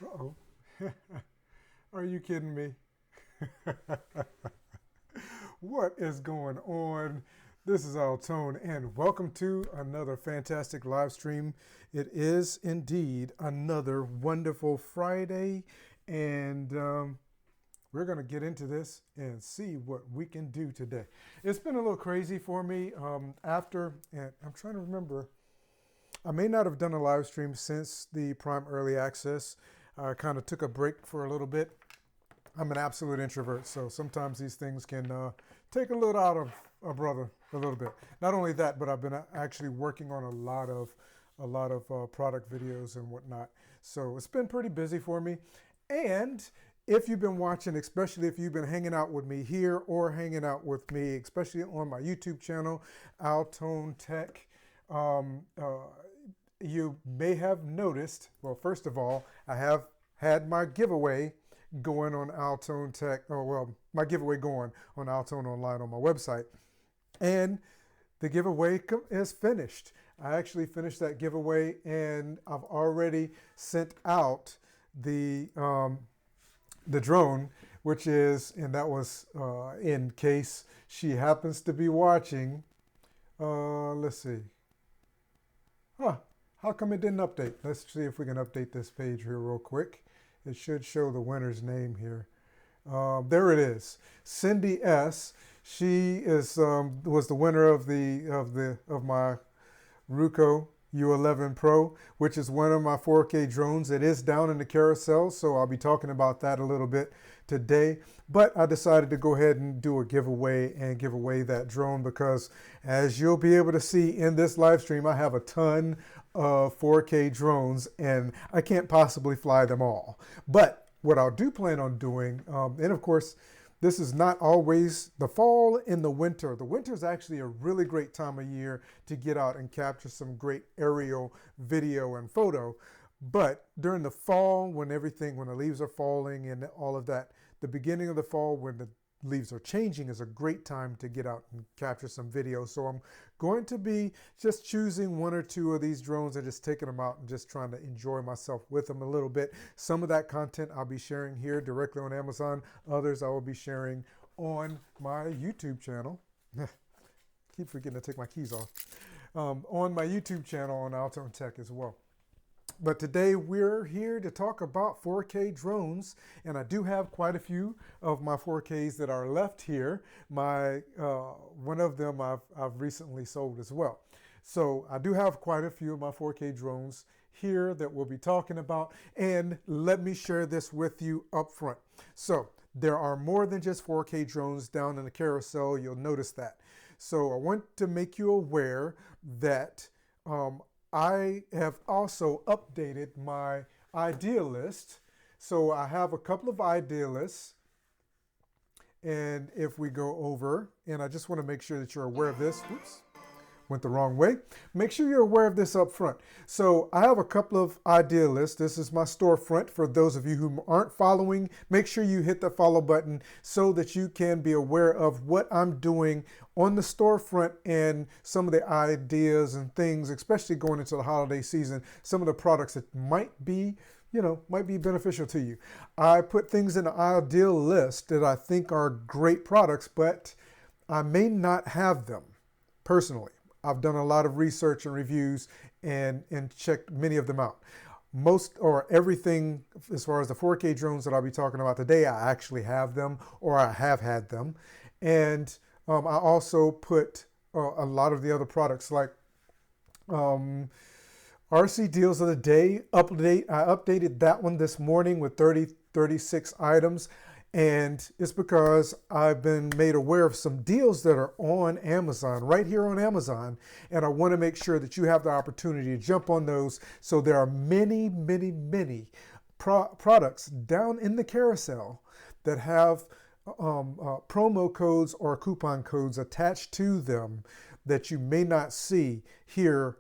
Uh-oh. Are you kidding me? What is going on? This is AlTone, and welcome to another fantastic live stream. It is indeed another wonderful Friday, and we're going to get into this and see what we can do today. It's been a little crazy for me and I'm trying to remember. I may not have done a live stream since the Prime Early Access. I kind of took a break for a little bit. I'm an absolute introvert, so sometimes these things can take a little out of a brother a little bit. Not only that, but I've been actually working on a lot of product videos and whatnot. So it's been pretty busy for me. And if you've been watching, especially if you've been hanging out with me here or hanging out with me, especially on my YouTube channel, AlTone Tech, you may have noticed, well, first of all, I have had my giveaway going on AlTone Tech, my giveaway going on AlTone Online on my website. And the giveaway is finished. I actually finished that giveaway, and I've already sent out the drone, which is, and that was in case she happens to be watching. Let's see. How come it didn't update? Let's see if we can update this page here real quick. It should show the winner's name here. There it is, Cindy S. She is was the winner of my Ruco U11 Pro, which is one of my 4K drones. It is down in the carousel, so I'll be talking about that a little bit today. But I decided to go ahead and do a giveaway and give away that drone because, as you'll be able to see in this live stream, I have a ton of 4K drones and I can't possibly fly them all. But what I do plan on doing, and of course, this is not always the fall and the winter. The winter is actually a really great time of year to get out and capture some great aerial video and photo. But during the fall, when the leaves are falling and all of that, the beginning of the fall when the leaves are changing is a great time to get out and capture some video. So I'm going to be just choosing one or two of these drones and just taking them out and just trying to enjoy myself with them a little bit. Some of that content I'll be sharing here directly on Amazon. Others I will be sharing on my YouTube channel. Keep forgetting to take my keys off. On my YouTube channel on AlTone Tech as well. But today we're here to talk about 4K drones, and I do have quite a few of my 4Ks that are left here. One of them I've recently sold as well. So I do have quite a few of my 4K drones here that we'll be talking about, and let me share this with you up front. So there are more than just 4K drones down in the carousel. You'll notice that. So I want to make you aware that I have also updated my idea list. So I have a couple of idea lists. And if we go over, and I just want to make sure that you're aware of this. Whoops, went the wrong way. Make sure you're aware of this up front. So I have a couple of idea lists. This is my storefront. For those of you who aren't following, make sure you hit the follow button so that you can be aware of what I'm doing on the storefront and some of the ideas and things, especially going into the holiday season, some of the products that might be beneficial to you. I put things in the ideal list that I think are great products, but I may not have them personally. I've done a lot of research and reviews and checked many of them out. Most or everything as far as the 4K drones that I'll be talking about today, I actually have them or I have had them. And I also put a lot of the other products like RC Deals of the Day update. I updated that one this morning with 36 items. And it's because I've been made aware of some deals that are on Amazon, right here on Amazon. And I want to make sure that you have the opportunity to jump on those. So there are many, many, many products down in the carousel that have promo codes or coupon codes attached to them that you may not see here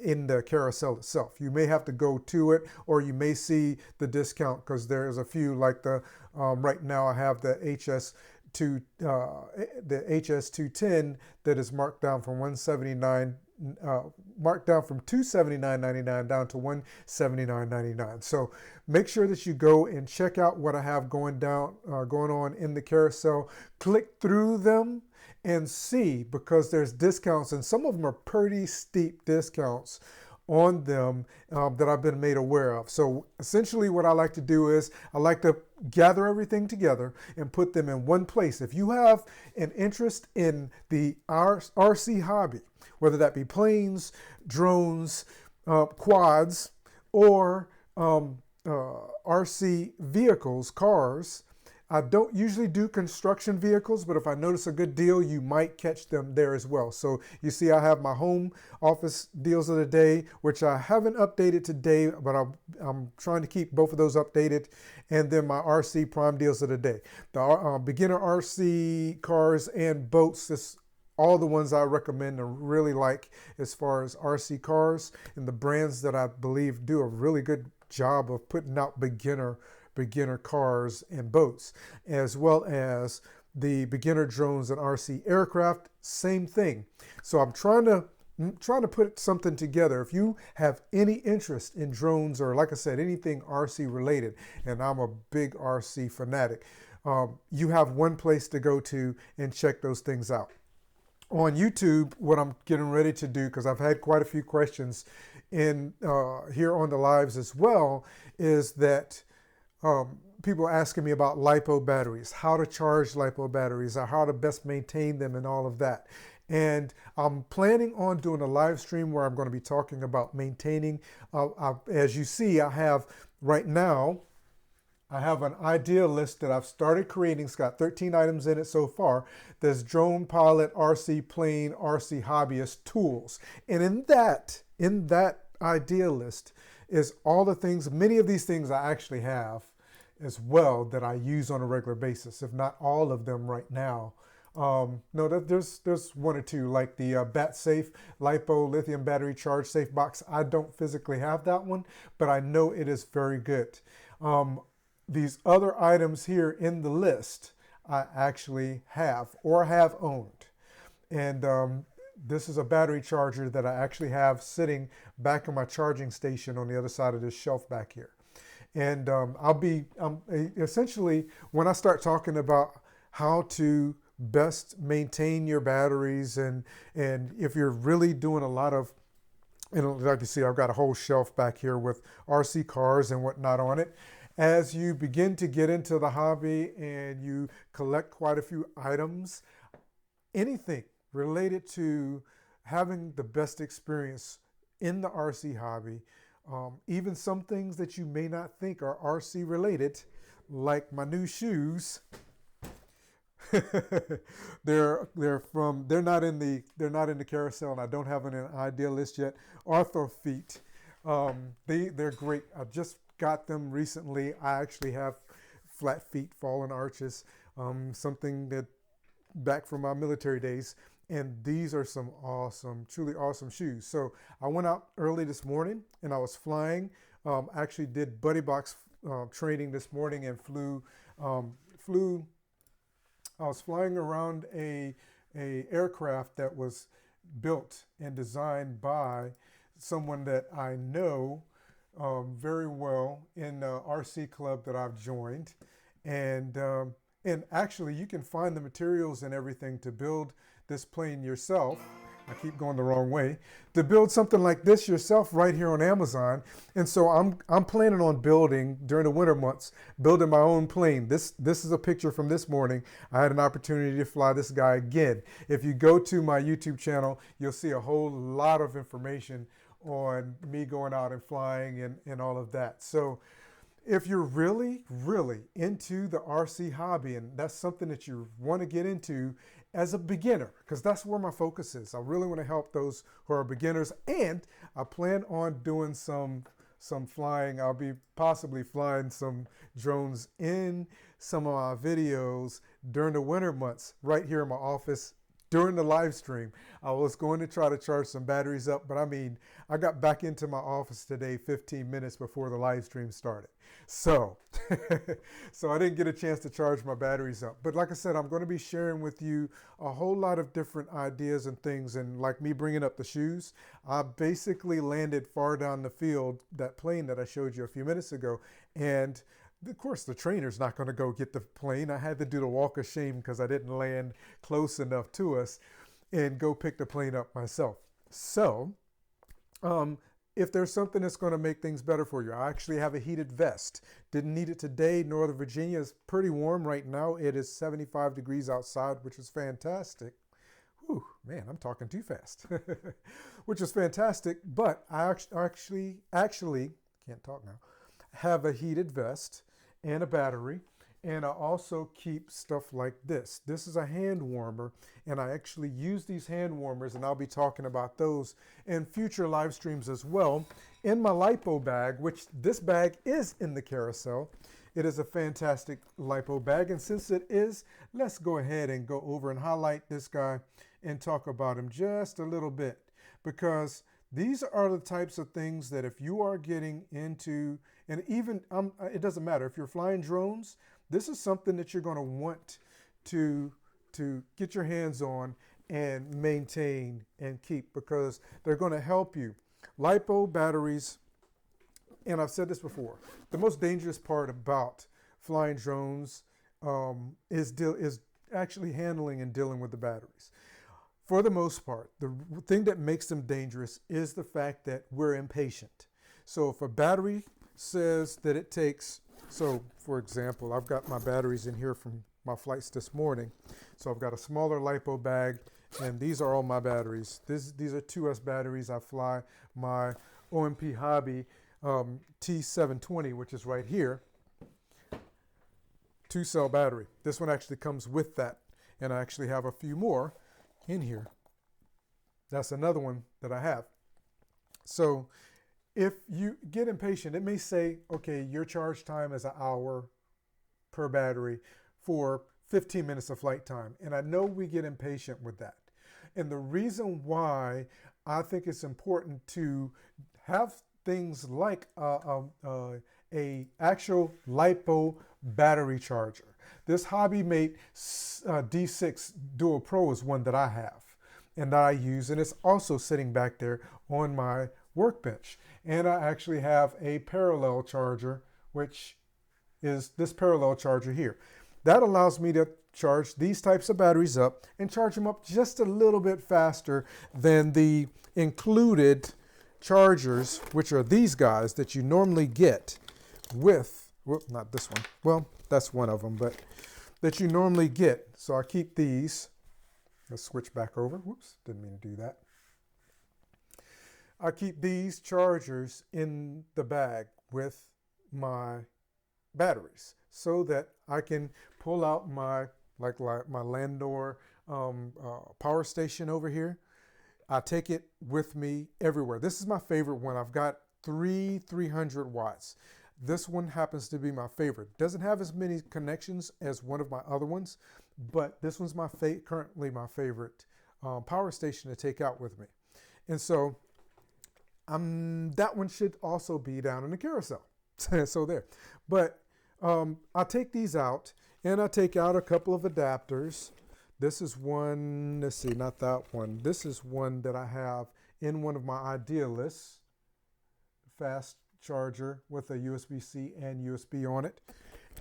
in the carousel itself. You may have to go to it, or you may see the discount because there's a few like the right now I have the HS210 that is marked down from 179 marked down from $279.99 down to $179.99. So make sure that you go and check out what I have going on in the carousel. Click through them and see, because there's discounts, and some of them are pretty steep discounts on them that I've been made aware of. So essentially what I like to do is I like to gather everything together and put them in one place. If you have an interest in the RC hobby, whether that be planes, drones, quads, or RC vehicles, cars, I don't usually do construction vehicles, but if I notice a good deal, you might catch them there as well. So you see I have my home office deals of the day, which I haven't updated today, but I'm trying to keep both of those updated. And then my RC prime deals of the day. The beginner RC cars and boats, this all the ones I recommend and really like as far as RC cars, and the brands that I believe do a really good job of putting out beginner cars and boats, as well as the beginner drones and RC aircraft, same thing. So I'm trying to put something together. If you have any interest in drones, or like I said, anything RC related, and I'm a big RC fanatic, you have one place to go to and check those things out. On YouTube, what I'm getting ready to do, because I've had quite a few questions in here on the lives as well, is that people asking me about LiPo batteries, how to charge LiPo batteries, or how to best maintain them and all of that. And I'm planning on doing a live stream where I'm going to be talking about maintaining. As you see, I have right now, I have an idea list that I've started creating. It's got 13 items in it so far. There's drone pilot, RC plane, RC hobbyist tools. And in that idea list is all the things, many of these things I actually have as well that I use on a regular basis, if not all of them right now. No, there's one or two, like the BatSafe LiPo lithium battery charge safe box. I don't physically have that one, but I know it is very good. These other items here in the list I actually have or have owned. And this is a battery charger that I actually have sitting back in my charging station on the other side of this shelf back here. And essentially, when I start talking about how to best maintain your batteries, and if you're really doing a lot of, like you see, I've got a whole shelf back here with RC cars and whatnot on it. As you begin to get into the hobby and you collect quite a few items, anything related to having the best experience in the RC hobby, even some things that you may not think are RC related, like my new shoes. they're not in the carousel, and I don't have an idea list yet. Ortho feet, they're great. I just got them recently. I actually have flat feet, fallen arches, something that back from my military days. And these are some awesome, truly awesome shoes. So I went out early this morning and I was flying. Actually did buddy box training this morning and flew. I was flying around a aircraft that was built and designed by someone that I know very well in the RC club that I've joined. And actually you can find the materials and everything to build this plane yourself. I keep going the wrong way, to build something like this yourself right here on Amazon. And so I'm planning on building during the winter months, building my own plane. This is a picture from this morning. I had an opportunity to fly this guy again. If you go to my YouTube channel, you'll see a whole lot of information on me going out and flying and all of that. So if you're really, really into the RC hobby and that's something that you want to get into as a beginner, because that's where my focus is. I really want to help those who are beginners, and I plan on doing some flying. I'll be possibly flying some drones in some of my videos during the winter months right here in my office during the live stream. I was going to try to charge some batteries up, but I mean, I got back into my office today 15 minutes before the live stream started. So, so I didn't get a chance to charge my batteries up. But like I said, I'm going to be sharing with you a whole lot of different ideas and things. And like me bringing up the shoes, I basically landed far down the field, that plane that I showed you a few minutes ago. And of course, the trainer's not going to go get the plane. I had to do the walk of shame because I didn't land close enough to us and go pick the plane up myself. So, if there's something that's going to make things better for you, I actually have a heated vest. Didn't need it today. Northern Virginia is pretty warm right now. It is 75 degrees outside, which is fantastic. Whew, man, I'm talking too fast, which is fantastic. But I actually can't talk now, have a heated vest and a battery, and I also keep stuff like this. This is a hand warmer, and I actually use these hand warmers, and I'll be talking about those in future live streams as well. In my lipo bag, which this bag is in the carousel. It is a fantastic lipo bag, and since it is, let's go ahead and go over and highlight this guy and talk about him just a little bit, because these are the types of things that if you are getting into, and even it doesn't matter if you're flying drones, this is something that you're going to want to get your hands on and maintain and keep, because they're going to help you. Lipo batteries, and I've said this before, the most dangerous part about flying drones is actually handling and dealing with the batteries. For the most part, the thing that makes them dangerous is the fact that we're impatient. So if a battery says that it takes, so for example, I've got my batteries in here from my flights this morning. So I've got a smaller lipo bag, and these are all my batteries. These are 2S batteries. I fly my OMP Hobby T720, which is right here, 2-cell battery. This one actually comes with that, and I actually have a few more in here. That's another one that I have. So if you get impatient, it may say, okay, your charge time is an hour per battery for 15 minutes of flight time. And I know we get impatient with that. And the reason why I think it's important to have things like a actual LiPo battery charger. This HobbyMate D6 Dual Pro is one that I have and that I use, and it's also sitting back there on my workbench. And I actually have a parallel charger, which is this parallel charger here. That allows me to charge these types of batteries up and charge them up just a little bit faster than the included chargers, which are these guys that you normally get with, well, not this one, well, that's one of them, but that you normally get. So I keep these. Let's switch back over. Whoops, didn't mean to do that. I keep these chargers in the bag with my batteries so that I can pull out my my Landor power station over here. I take it with me everywhere. This is my favorite one. I've got 300 watts. This one happens to be my favorite. Doesn't have as many connections as one of my other ones, but this one's currently my favorite power station to take out with me. And so that one should also be down in the carousel. So there. But I take these out, and I take out a couple of adapters. This is one, let's see, not that one. This is one that I have in one of my Idealists, fast charger with a USB-C and USB on it.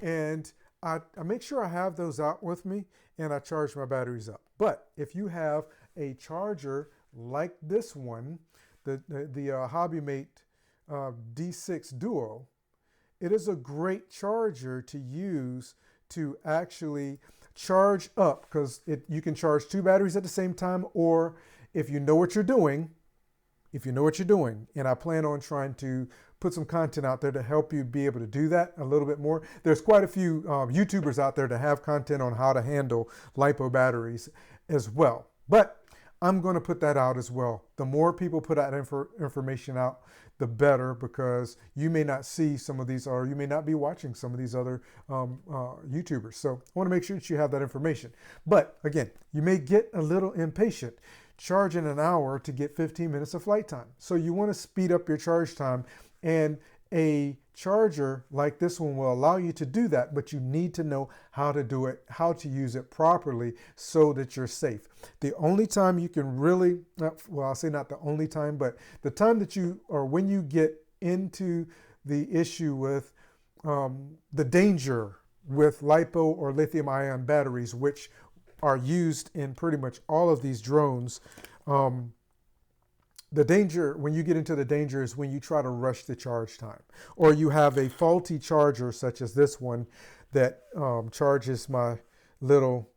And I make sure I have those out with me, and I charge my batteries up. But if you have a charger like this one, the HobbyMate D6 Duo, it is a great charger to use to actually charge up, because you can charge 2 batteries at the same time, or if you know what you're doing, and I plan on trying to put some content out there to help you be able to do that a little bit more. There's quite a few YouTubers out there that have content on how to handle LiPo batteries as well. But I'm going to put that out as well. The more people put that information out, the better, because you may not see some of these, or you may not be watching some of these other YouTubers. So I want to make sure that you have that information. But again, you may get a little impatient charging an hour to get 15 minutes of flight time. So you want to speed up your charge time, and a charger like this one will allow you to do that, but you need to know how to do it, how to use it properly so that you're safe. The only time you can really, well, I'll say not the only time, but the time that when you get into the issue with the danger with LiPo or lithium ion batteries, which are used in pretty much all of these drones. The danger, when you get into the danger, is when you try to rush the charge time, or you have a faulty charger such as this one that charges my little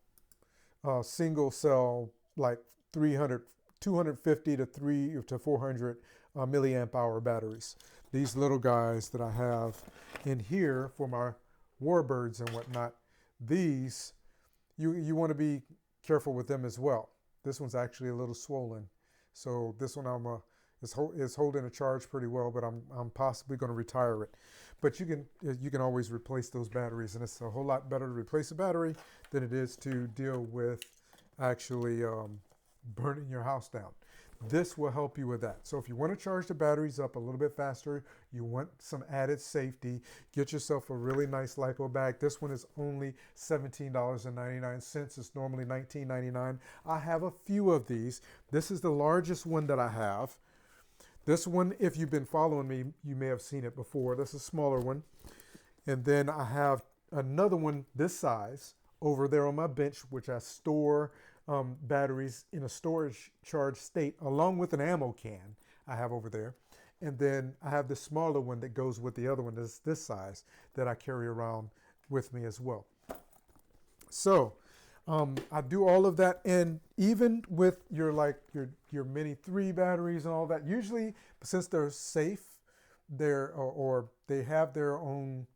single cell, like 250 to 400 milliamp hour batteries. These little guys that I have in here for my warbirds and whatnot, these, you want to be careful with them as well. This one's actually a little swollen. So this one is holding a charge pretty well, but I'm possibly going to retire it. But you can always replace those batteries, and it's a whole lot better to replace a battery than it is to deal with actually burning your house down. This will help you with that. So if you want to charge the batteries up a little bit faster, you want some added safety, get yourself a really nice LiPo bag. This one is only $17.99. It's normally $19.99. I have a few of these. This is the largest one that I have. This one, if you've been following me, you may have seen it before. This is a smaller one. And then I have another one this size over there on my bench, which I store batteries in a storage charge state, along with an ammo can I have over there. And then I have the smaller one that goes with the other one that's this size that I carry around with me as well. So I do all of that, and even with your Mini 3 batteries and all that, usually since they're safe, or they have their own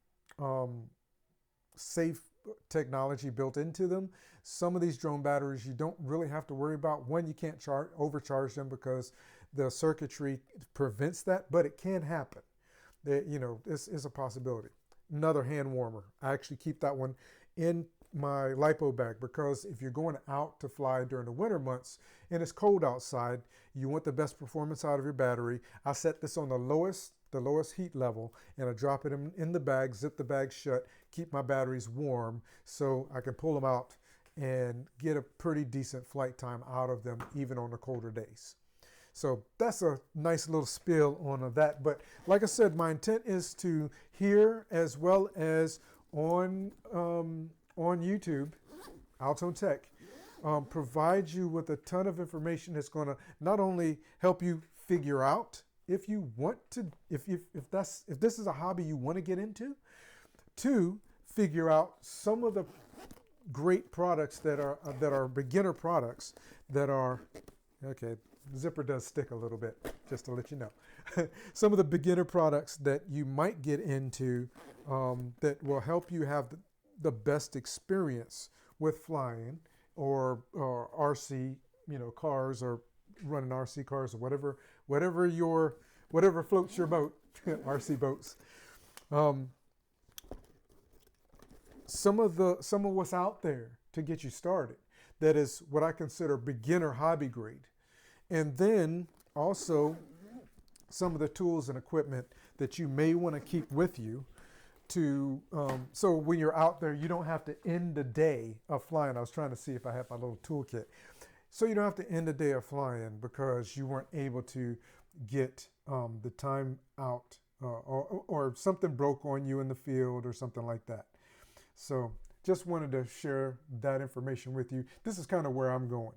safe technology built into them. Some of these drone batteries you don't really have to worry about. One, you can't overcharge them because the circuitry prevents that, but it can happen. This is a possibility. Another hand warmer. I actually keep that one in my LiPo bag, because if you're going out to fly during the winter months and it's cold outside, you want the best performance out of your battery. I set this on the lowest heat level, and I drop it in the bag, zip the bag shut, keep my batteries warm so I can pull them out and get a pretty decent flight time out of them, even on the colder days. So that's a nice little spiel on that. But like I said, my intent is to, here as well as on YouTube, AlTone Tech, provide you with a ton of information that's going to not only help you figure out if you want to, if this is a hobby you want to get into, to figure out some of the great products that are beginner products that are, okay, the zipper does stick a little bit, just to let you know. Some of the beginner products that you might get into that will help you have the best experience with flying, or RC, cars, or running RC cars, or whatever floats your boat, RC boats. Some of what's out there to get you started, that is what I consider beginner hobby grade. And then also some of the tools and equipment that you may want to keep with you to, so when you're out there, you don't have to end the day of flying. I was trying to see if I have my little toolkit. So you don't have to end the day of flying because you weren't able to get the time out, or something broke on you in the field or something like that. So just wanted to share that information with you. This is kind of where I'm going.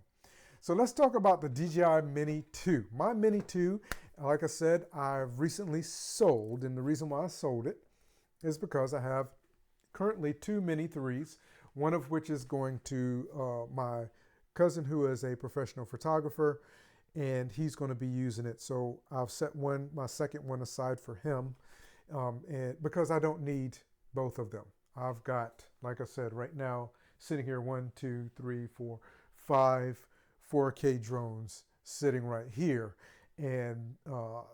So let's talk about the DJI Mini 2. My Mini 2, like I said, I've recently sold, and the reason why I sold it is because I have currently two Mini 3s, one of which is going to my cousin who is a professional photographer, and he's going to be using it. So I've set my second one aside for him, and because I don't need both of them. I've got, like I said, right now sitting here, 1, 2, 3, 4, 5 4K drones sitting right here. And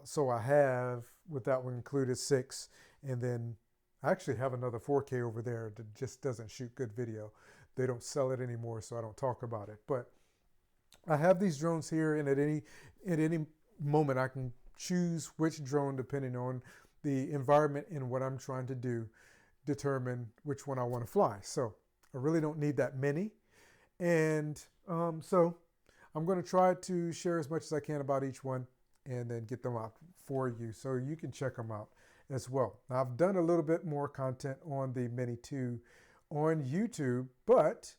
so I have, with that one included, 6, and then I actually have another 4K over there that just doesn't shoot good video. They don't sell it anymore, so I don't talk about it. But I have these drones here, and at any moment I can choose which drone, depending on the environment and what I'm trying to do, determine which one I want to fly. So I really don't need that many. And so I'm going to try to share as much as I can about each one and then get them out for you so you can check them out as well. Now, I've done a little bit more content on the Mini 2 on YouTube, but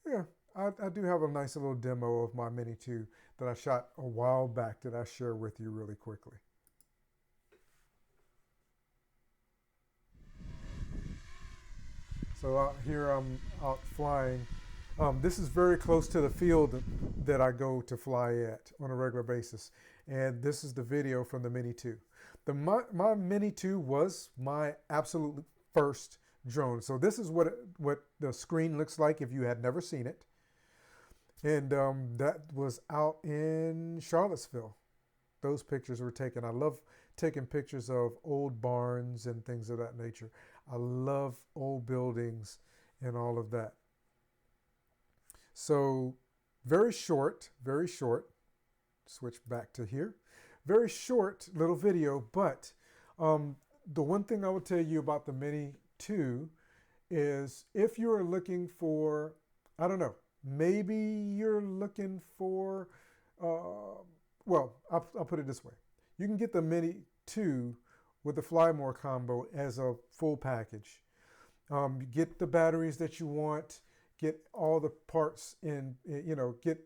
yeah, I do have a nice little demo of my Mini 2 that I shot a while back that I share with you really quickly. So out here I'm out flying. This is very close to the field that I go to fly at on a regular basis. And this is the video from the Mini 2. My Mini 2 was my absolute first drone. So this is what the screen looks like if you had never seen it. And that was out in Charlottesville. Those pictures were taken. I love taking pictures of old barns and things of that nature. I love old buildings and all of that. So very short, switch back to here. Very short little video, but the one thing I will tell you about the Mini 2 is if you're looking for, I don't know, maybe you're looking for, well, I'll put it this way. You can get the Mini 2 with the Fly More combo as a full package. You get the batteries that you want, get all the parts in, get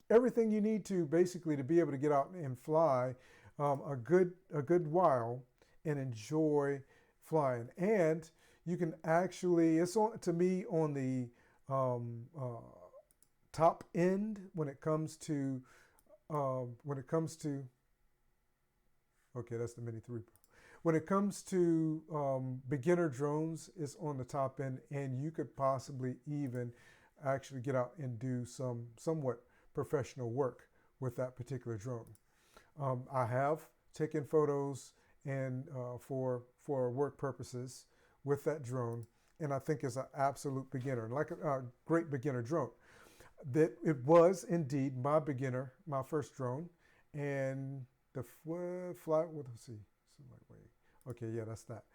everything you need to basically to be able to get out and fly a good while and enjoy flying. And you can actually, it's on, to me, on the top end when it comes to okay, that's the Mini 3. When it comes to beginner drones, it's on the top end, and you could possibly even actually get out and do somewhat professional work with that particular drone. I have taken photos and for work purposes with that drone, and I think it's an absolute beginner, like a great beginner drone. That it was indeed my first drone, and the flight. Let's see. Okay, yeah, that's that.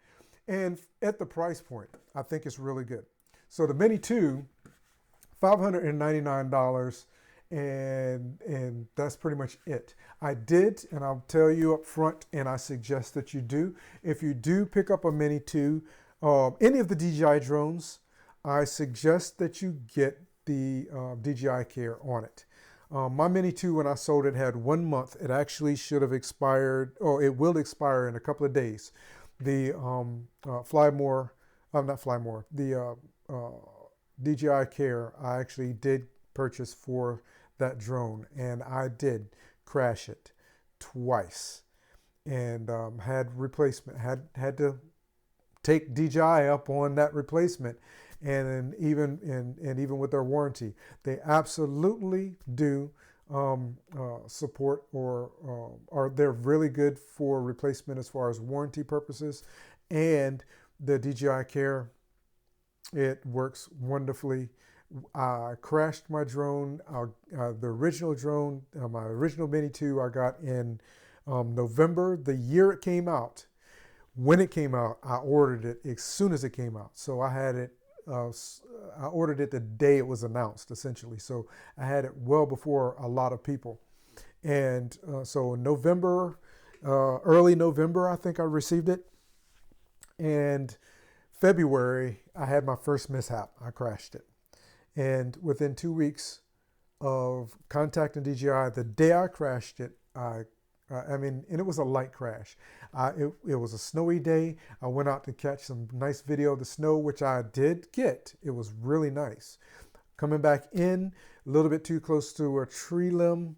And at the price point, I think it's really good. So the Mini 2, $599, and that's pretty much it. I did, and I'll tell you up front, and I suggest that you do. If you do pick up a Mini 2, any of the DJI drones, I suggest that you get the DJI Care on it. My Mini 2, when I sold it, had 1 month. It actually should have expired, or it will expire in a couple of days. The DJI Care I actually did purchase for that drone, and I did crash it twice, and had replacement. Had to take DJI up on that replacement, and even with their warranty, they absolutely do support or they're really good for replacement as far as warranty purposes. And the DJI Care, it works wonderfully. I crashed my drone, the original drone, my original Mini 2 I got in November, the year it came out. When it came out, I ordered it as soon as it came out. So I had it, I ordered it the day it was announced, essentially. So I had it well before a lot of people. And so November, early November, I think I received it. And February, I had my first mishap. I crashed it. And within 2 weeks, of contacting DJI. The day I crashed it, and it was a light crash. It was a snowy day. I went out to catch some nice video of the snow, which I did get. It was really nice. Coming back in, a little bit too close to a tree limb,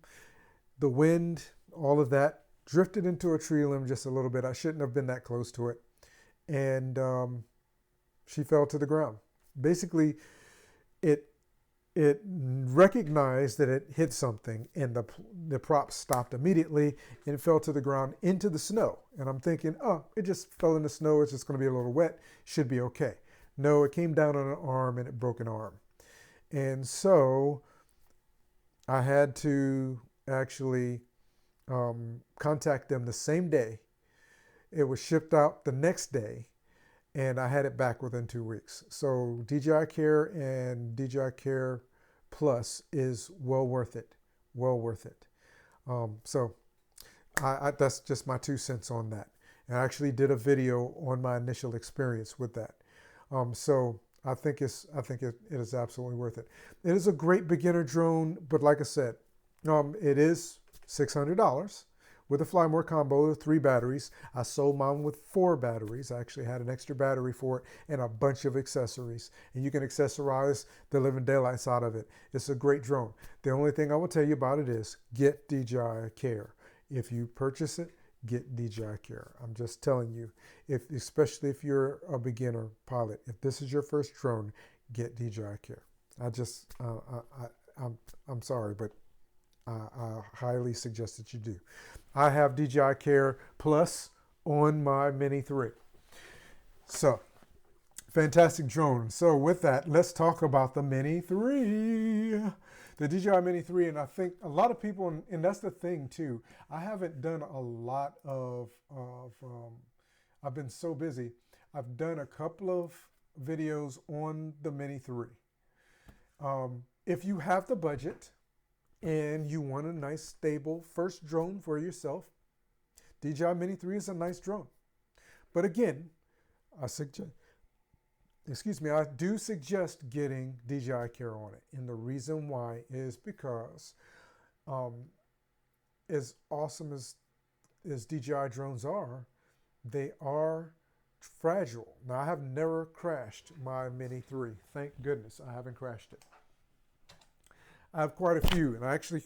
the wind, all of that, drifted into a tree limb just a little bit. I shouldn't have been that close to it. And she fell to the ground. Basically, it recognized that it hit something, and the prop stopped immediately and it fell to the ground into the snow. And I'm thinking, oh, it just fell in the snow. It's just going to be a little wet. Should be okay. No, it came down on an arm and it broke an arm. And so I had to actually contact them the same day. It was shipped out the next day, and I had it back within 2 weeks. So DJI Care and DJI Care Plus is well worth it. Well worth it. So that's just my 2 cents on that. And I actually did a video on my initial experience with that. So I think it is absolutely worth it. It is a great beginner drone, but like I said, it is $600 with a Fly More combo of 3 batteries. I sold mine with 4 batteries. I actually had an extra battery for it and a bunch of accessories. And you can accessorize the living daylights out of it. It's a great drone. The only thing I will tell you about it is get DJI Care. If you purchase it, get DJI Care. I'm just telling you, especially if you're a beginner pilot, if this is your first drone, get DJI Care. I'm sorry, but I highly suggest that you do. I have DJI Care Plus on my Mini 3. So, fantastic drone. So with that, let's talk about the Mini 3. The DJI Mini 3, and I think a lot of people, and that's the thing too, I haven't done a lot of I've been so busy. I've done a couple of videos on the Mini 3. If you have the budget, and you want a nice, stable first drone for yourself, DJI Mini 3 is a nice drone. But again, I do suggest getting DJI Care on it. And the reason why is because as awesome as DJI drones are, they are fragile. Now, I have never crashed my Mini 3. Thank goodness I haven't crashed it. I have quite a few, and I actually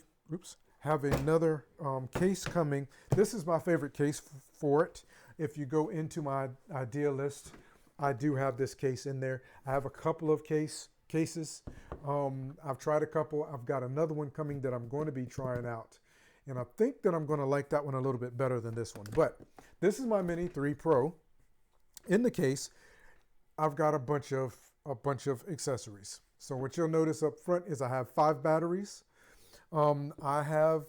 have another case coming. This is my favorite case for it. If you go into my idea list, I do have this case in there. I have a couple of cases. I've tried a couple. I've got another one coming that I'm going to be trying out, and I think that I'm going to like that one a little bit better than this one. But this is my Mini 3 Pro. In the case, I've got a bunch of accessories. So what you'll notice up front is I have 5 batteries. I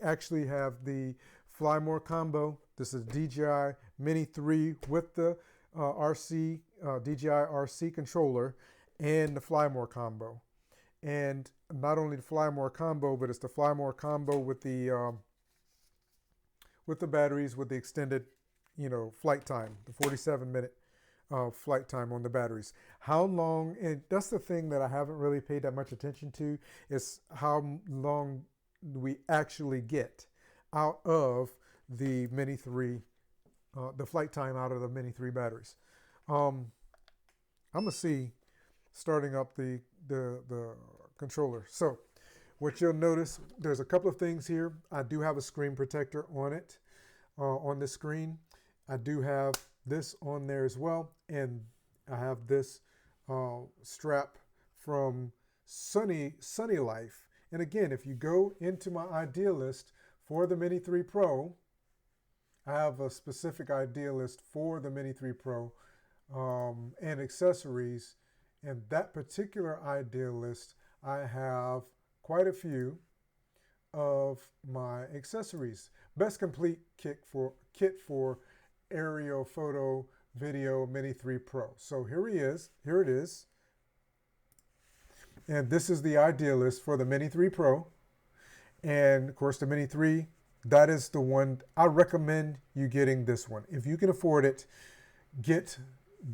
actually have the Fly More combo. This is DJI Mini 3 with the DJI RC controller and the Fly More combo. And not only the Fly More combo, but it's the Fly More combo with the batteries with the extended, flight time, the 47-minute flight time on the batteries. How long, and that's the thing that I haven't really paid that much attention to, is how long we actually get out of the Mini 3, the flight time out of the Mini 3 batteries. I'm going to see starting up the controller. So what you'll notice, there's a couple of things here. I do have a screen protector on it, on the screen. I do have this on there as well, and I have this strap from Sunny Life. And again, if you go into my idea list for the Mini 3 Pro, I have a specific idea list for the Mini 3 Pro and accessories. And that particular idea list, I have quite a few of my accessories. Best complete kit for aerial photo video Mini 3 Pro. So here it is. And this is the idea list for the Mini 3 Pro. And of course the Mini 3, that is the one I recommend you getting. This one, if you can afford it, get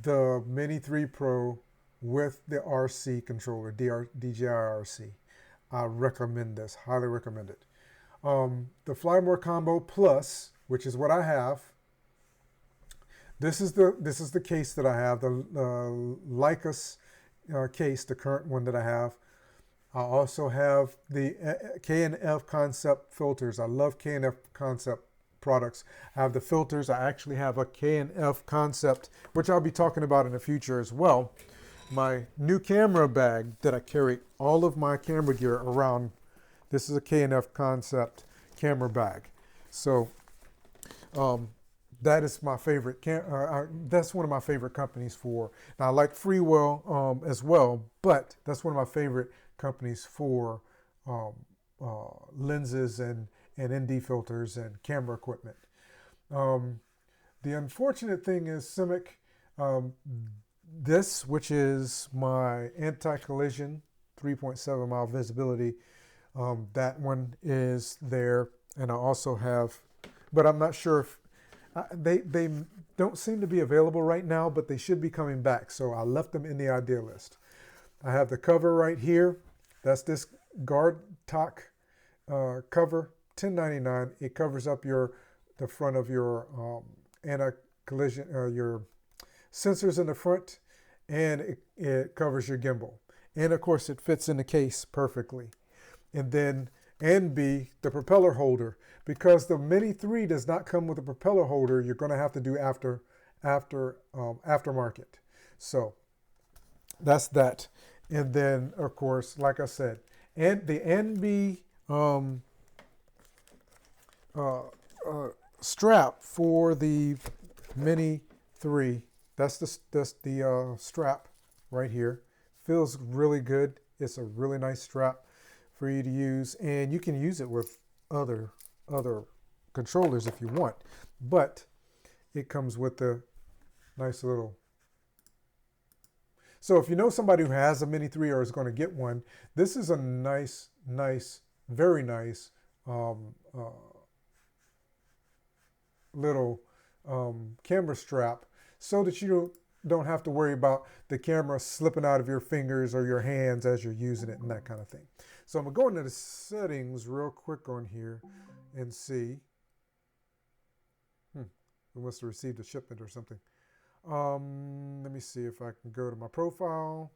the Mini 3 Pro with the RC controller, DJI RC. I recommend this, highly recommend it. The Flymore Combo Plus, which is what I have. This is the case that I have, the Lycus case, the current one that I have. I also have the K&F Concept filters. I love K&F Concept products. I have the filters. I actually have a K&F Concept, which I'll be talking about in the future as well. My new camera bag that I carry all of my camera gear around. This is a K&F Concept camera bag. So that is my favorite. That's one of my favorite companies for. Now I like Freewell as well, but that's one of my favorite companies for lenses and ND filters and camera equipment. The unfortunate thing is Simic, this, which is my anti-collision 3.7 mile visibility, that one is there, and I also have, but I'm not sure if they don't seem to be available right now, but they should be coming back, so I left them in the idea list. I have the cover right here. That's this Guard Talk cover, $10.99. It covers up the front of your anti-collision, your sensors in the front, and it covers your gimbal. And of course, it fits in the case perfectly. And then, and B, the propeller holder. Because the Mini 3 does not come with a propeller holder, you're going to have to do aftermarket. So that's that. And then, of course, like I said, and the NB strap for the Mini 3. That's the strap right here. Feels really good. It's a really nice strap for you to use, and you can use it with other controllers if you want. But it comes with the nice little. So if you know somebody who has a Mini 3 or is going to get one, this is a nice, very nice little camera strap, so that you don't have to worry about the camera slipping out of your fingers or your hands as you're using it and that kind of thing. So I'm going to go into the settings real quick on here and see. We must have received a shipment or something. Let me see if I can go to my profile.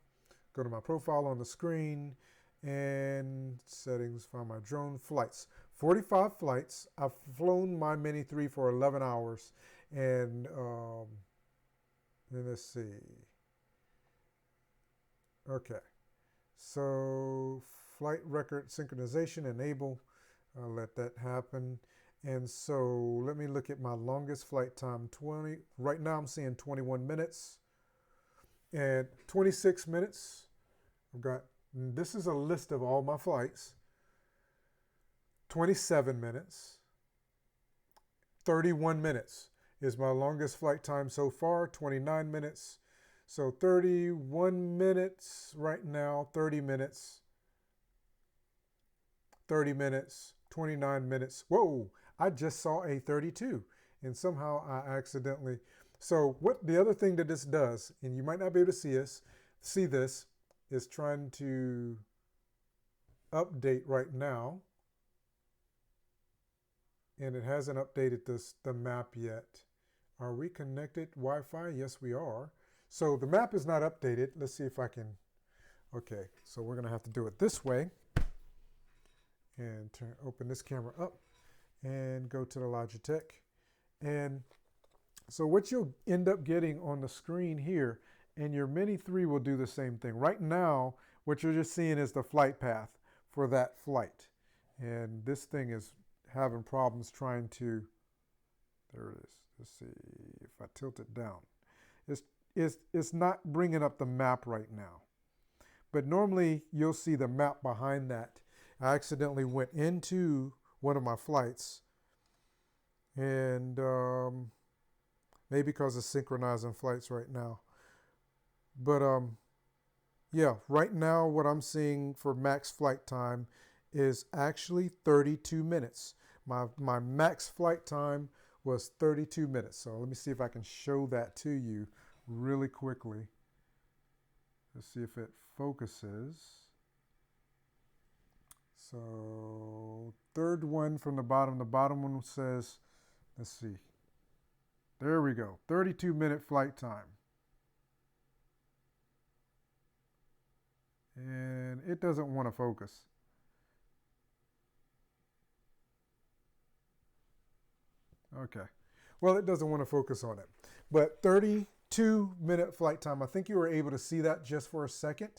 Go to my profile on the screen and settings, find my drone flights. 45 flights. I've flown my Mini 3 for 11 hours. And let's see. Okay. So flight record synchronization enable. I'll let that happen. And so let me look at my longest flight time. Right now I'm seeing 21 minutes and 26 minutes. This is a list of all my flights. 27 minutes. 31 minutes is my longest flight time so far. 29 minutes. So 31 minutes right now, 30 minutes. 30 minutes, 29 minutes. Whoa, I just saw a 32 and somehow I accidentally. So what the other thing that this does, and you might not be able to see this, is trying to update right now. And it hasn't updated the map yet. Are we connected Wi-Fi? Yes, we are. So the map is not updated. Let's see if I can. Okay, so we're going to have to do it this way. And open this camera up and go to the Logitech. And so what you'll end up getting on the screen here, and your Mini 3 will do the same thing. Right now, what you're just seeing is the flight path for that flight. And this thing is having problems trying to, there it is. Let's see if I tilt it down. It's not bringing up the map right now. But normally you'll see the map behind that. I accidentally went into one of my flights, and maybe because of synchronizing flights right now. But yeah, right now what I'm seeing for max flight time is actually 32 minutes. My max flight time was 32 minutes. So let me see if I can show that to you really quickly. Let's see if it focuses. So third one from the bottom one says, let's see, there we go, 32-minute flight time. And it doesn't want to focus. Okay. Well, it doesn't want to focus on it. But 32-minute flight time, I think you were able to see that just for a second,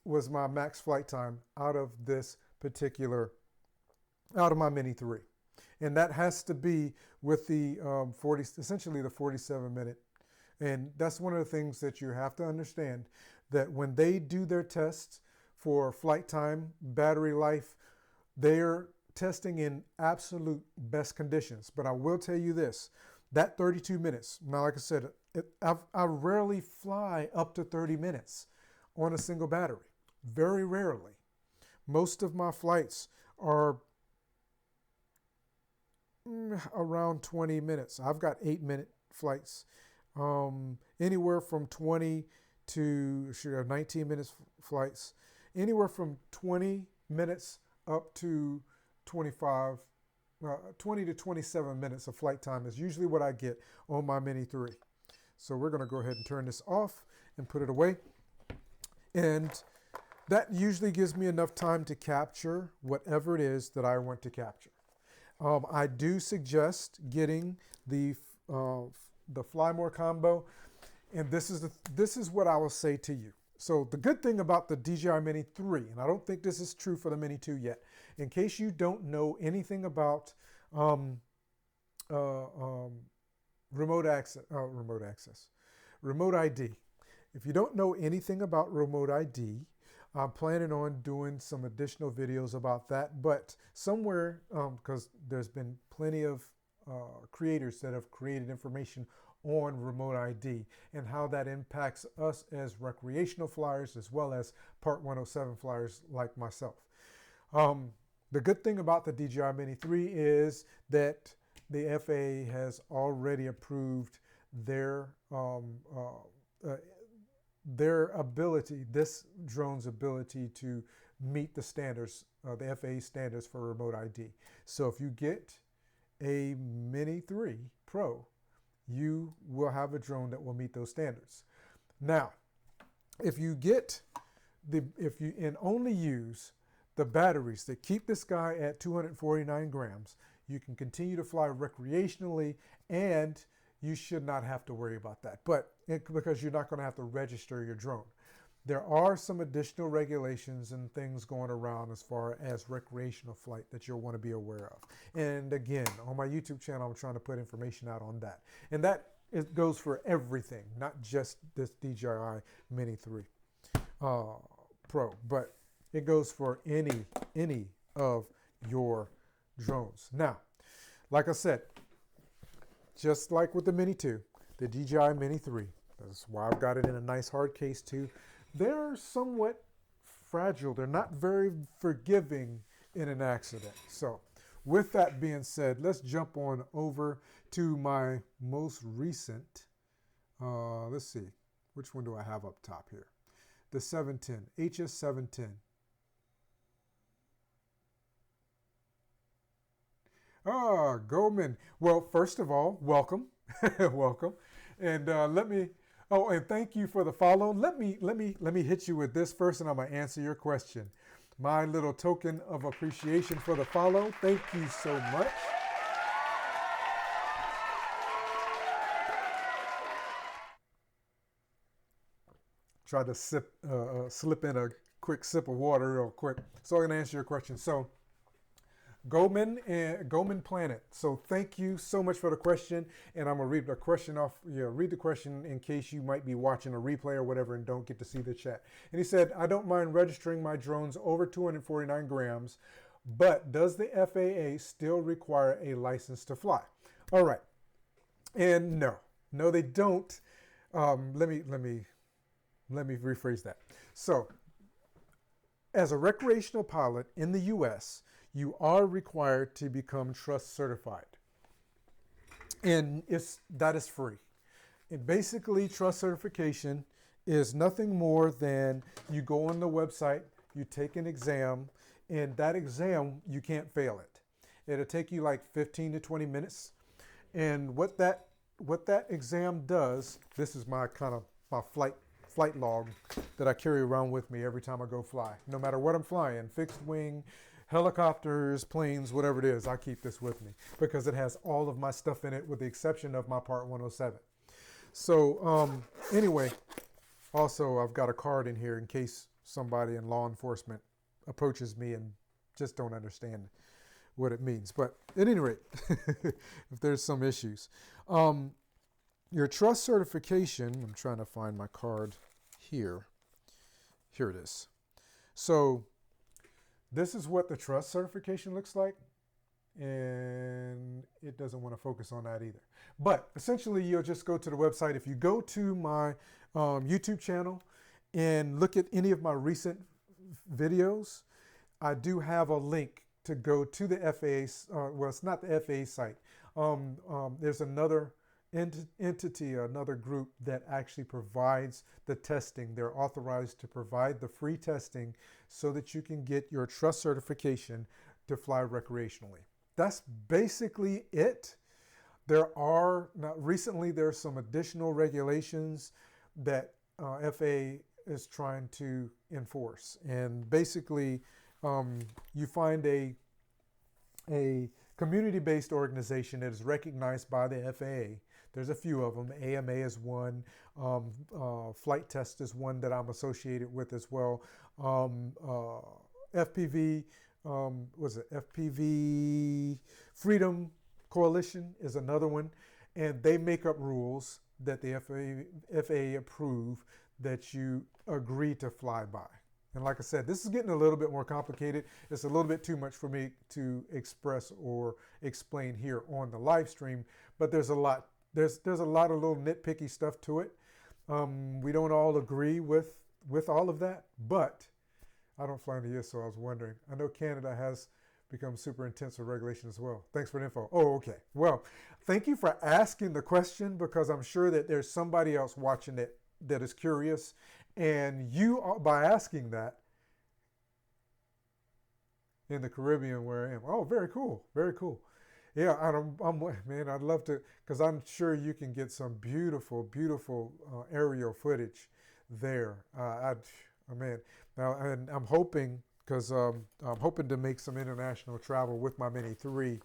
was my max flight time out of my Mini 3. And that has to be with the essentially the 47-minute. And that's one of the things that you have to understand, that when they do their tests for flight time, battery life, they're testing in absolute best conditions. But I will tell you this, that 32 minutes, now like I said, I rarely fly up to 30 minutes on a single battery. Very rarely. Most of my flights are around 20 minutes. I've got 8-minute flights. Anywhere from 20 to 19 minutes flights. Anywhere from 20 minutes up to 20 to 27 minutes of flight time is usually what I get on my Mini 3. So we're going to go ahead and turn this off and put it away. And that usually gives me enough time to capture whatever it is that I want to capture. I do suggest getting the Fly More combo, and this is what I will say to you. So the good thing about the DJI Mini 3, and I don't think this is true for the Mini 2 yet, in case you don't know anything about remote ID. If you don't know anything about remote ID, I'm planning on doing some additional videos about that, but somewhere, because there's been plenty of creators that have created information on remote ID and how that impacts us as recreational flyers as well as Part 107 flyers like myself. The good thing about the DJI Mini 3 is that the FAA has already approved their ability, this drone's ability to meet the standards, the FAA standards for remote ID. So if you get a Mini 3 Pro, you will have a drone that will meet those standards. Now, if you only use the batteries that keep this guy at 249 grams, you can continue to fly recreationally, and you should not have to worry about that. Because you're not going to have to register your drone. There are some additional regulations and things going around as far as recreational flight that you'll want to be aware of. And again, on my YouTube channel, I'm trying to put information out on that. And it goes for everything, not just this DJI Mini 3 Pro, but it goes for any of your drones. Now, like I said, just like with the Mini 2, the DJI Mini 3, that's why I've got it in a nice hard case too. They're somewhat fragile. They're not very forgiving in an accident. So with that being said, let's jump on over to my most recent, let's see, which one do I have up top here? The 710, HS710. Goldman. Well, first of all, welcome. Welcome. And and thank you for the follow. Let me hit you with this first, and I'm gonna answer your question. My little token of appreciation for the follow. Thank you so much. Try to slip in a quick sip of water real quick. So I'm gonna answer your question. So Goldman Planet. So thank you so much for the question, and I'm gonna read the question off. Read the question in case you might be watching a replay or whatever and don't get to see the chat. And he said, I don't mind registering my drones over 249 grams, but does the FAA still require a license to fly? All right, and no, they don't. Let me rephrase that. So, as a recreational pilot in the U.S., you are required to become trust certified. And that is free. And basically, trust certification is nothing more than you go on the website, you take an exam, and that exam, you can't fail it. It'll take you like 15 to 20 minutes. And what that exam does, this is my kind of my flight log that I carry around with me every time I go fly. No matter what I'm flying, fixed wing, helicopters, planes, whatever it is, I keep this with me because it has all of my stuff in it with the exception of my Part 107. So anyway, also I've got a card in here in case somebody in law enforcement approaches me and just don't understand what it means. But at any rate, if there's some issues. Your trust certification, I'm trying to find my card here. Here it is. So this is what the trust certification looks like. And it doesn't want to focus on that either. But essentially, you'll just go to the website. If you go to my YouTube channel and look at any of my recent videos, I do have a link to go to the FAA. Well, it's not the FAA site. There's another entity, another group that actually provides the testing. They're authorized to provide the free testing so that you can get your trust certification to fly recreationally. That's basically it. Recently there's some additional regulations that FAA is trying to enforce. And basically you find a community-based organization that is recognized by the FAA. There's a few of them. AMA is one. Flight Test is one that I'm associated with as well. FPV, FPV Freedom Coalition is another one. And they make up rules that the FAA approve that you agree to fly by. And like I said, this is getting a little bit more complicated. It's a little bit too much for me to express or explain here on the live stream, but there's a lot of little nitpicky stuff to it. We don't all agree with all of that, but I don't fly in the US, so I was wondering. I know Canada has become super intense with regulation as well. Thanks for the info. Oh, okay. Well, thank you for asking the question because I'm sure that there's somebody else watching it that is curious, and you, by asking that, in the Caribbean where I am. Oh, very cool, very cool. Yeah, man, I'd love to, because I'm sure you can get some beautiful, beautiful aerial footage there. Man, now, and I'm hoping, because I'm hoping to make some international travel with my Mini 3,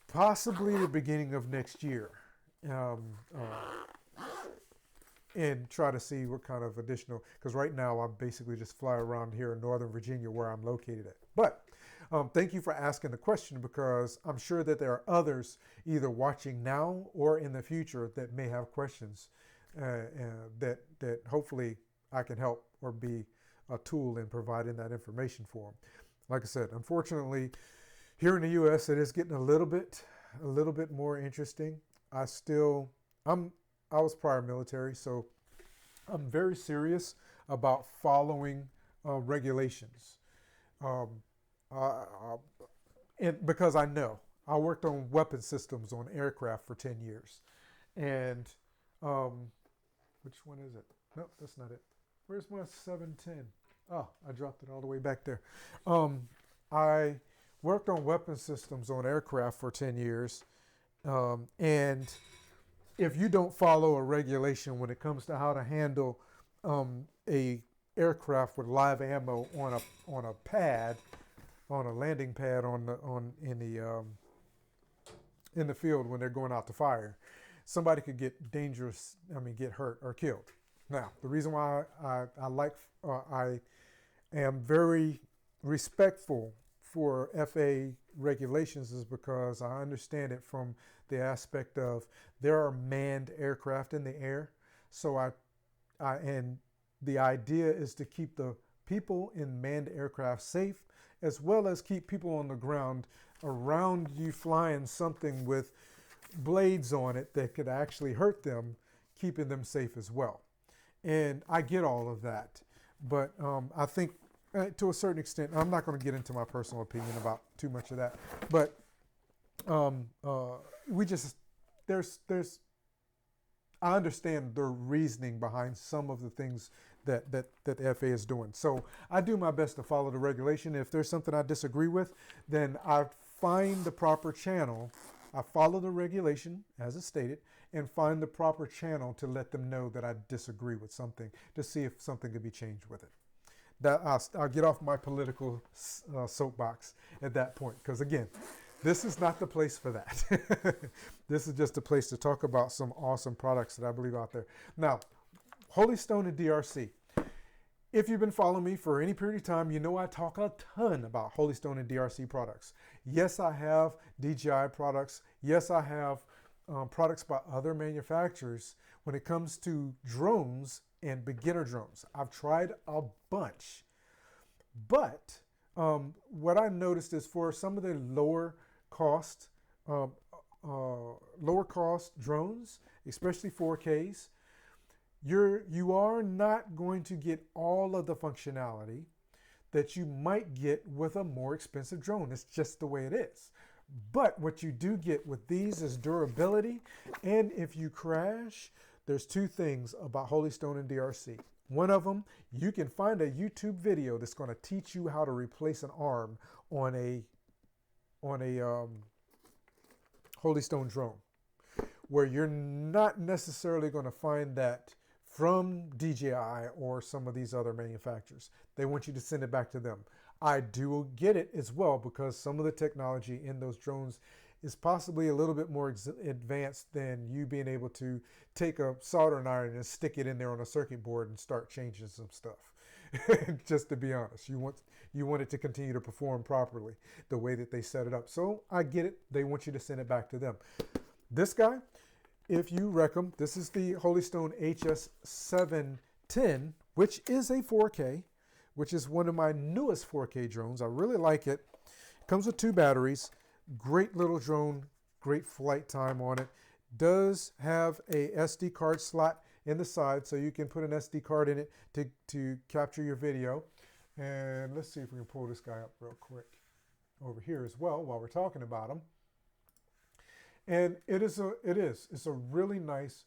possibly the beginning of next year. And try to see what kind of additional, because right now I basically just fly around here in Northern Virginia where I'm located at. But thank you for asking the question because I'm sure that there are others either watching now or in the future that may have questions that hopefully I can help or be a tool in providing that information for them. Like I said, unfortunately, here in the U.S. it is getting a little bit more interesting. I was prior military, so I'm very serious about following regulations. Because I know I worked on weapon systems on aircraft for 10 years. And which one is it? No, that's not it. Where's my 710? Oh, I dropped it all the way back there. I worked on weapon systems on aircraft for 10 years. And if you don't follow a regulation when it comes to how to handle a aircraft with live ammo on a pad, on a landing pad in the field when they're going out to fire, somebody could get get hurt or killed. Now, the reason why I am very respectful for FAA regulations is because I understand it from the aspect of there are manned aircraft in the air. So and the idea is to keep the people in manned aircraft safe, as well as keep people on the ground around you flying something with blades on it that could actually hurt them, keeping them safe as well. And I get all of that. But I think to a certain extent, I'm not going to get into my personal opinion about too much of that. But I understand the reasoning behind some of the things that the FAA is doing. So I do my best to follow the regulation. If there's something I disagree with, then I find the proper channel. I follow the regulation as it's stated and find the proper channel to let them know that I disagree with something, to see if something could be changed with it. That I'll get off my political soapbox at that point, because again, this is not the place for that. This is just a place to talk about some awesome products that I believe out there. Now, Holy Stone and DRC. If you've been following me for any period of time, you know I talk a ton about Holy Stone and DRC products. Yes, I have DJI products. Yes, I have products by other manufacturers when it comes to drones and beginner drones. I've tried a bunch. But what I noticed is for some of the lower cost drones, especially 4Ks, you are not going to get all of the functionality that you might get with a more expensive drone. It's just the way it is. But what you do get with these is durability. And if you crash, there's two things about Holy Stone and DRC. One of them, you can find a YouTube video that's going to teach you how to replace an arm on a Holy Stone drone, where you're not necessarily going to find that from DJI or some of these other manufacturers. They want you to send it back to them. I do get it as well, because some of the technology in those drones is possibly a little bit more advanced than you being able to take a soldering iron and stick it in there on a circuit board and start changing some stuff. Just to be honest, you want it to continue to perform properly the way that they set it up. So I get it. They want you to send it back to them. This guy, if you wreck them, this is the Holy Stone HS710, which is a 4K, which is one of my newest 4K drones. I really like it. It comes with 2 batteries. Great little drone, great flight time on it. Does have a SD card slot in the side, so you can put an SD card in it to capture your video. And let's see if we can pull this guy up real quick over here as well while we're talking about him. And it's a really nice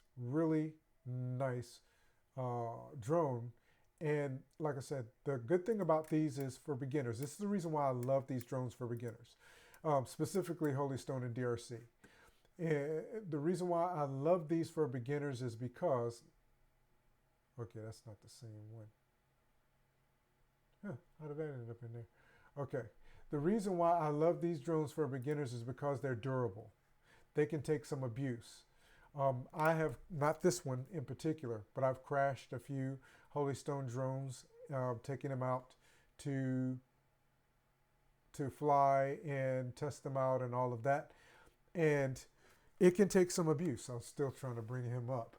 drone. And like I said, the good thing about these is for beginners. This is the reason why I love these drones for beginners, specifically Holy Stone and DRC. And the reason why I love these for beginners is because, okay, that's not the same one. Huh, how did that end up in there? Okay, the reason why I love these drones for beginners is because they're durable. They can take some abuse. I have, not this one in particular, but I've crashed a few Holy Stone drones, taking them out to fly and test them out and all of that. And it can take some abuse. I'm still trying to bring him up.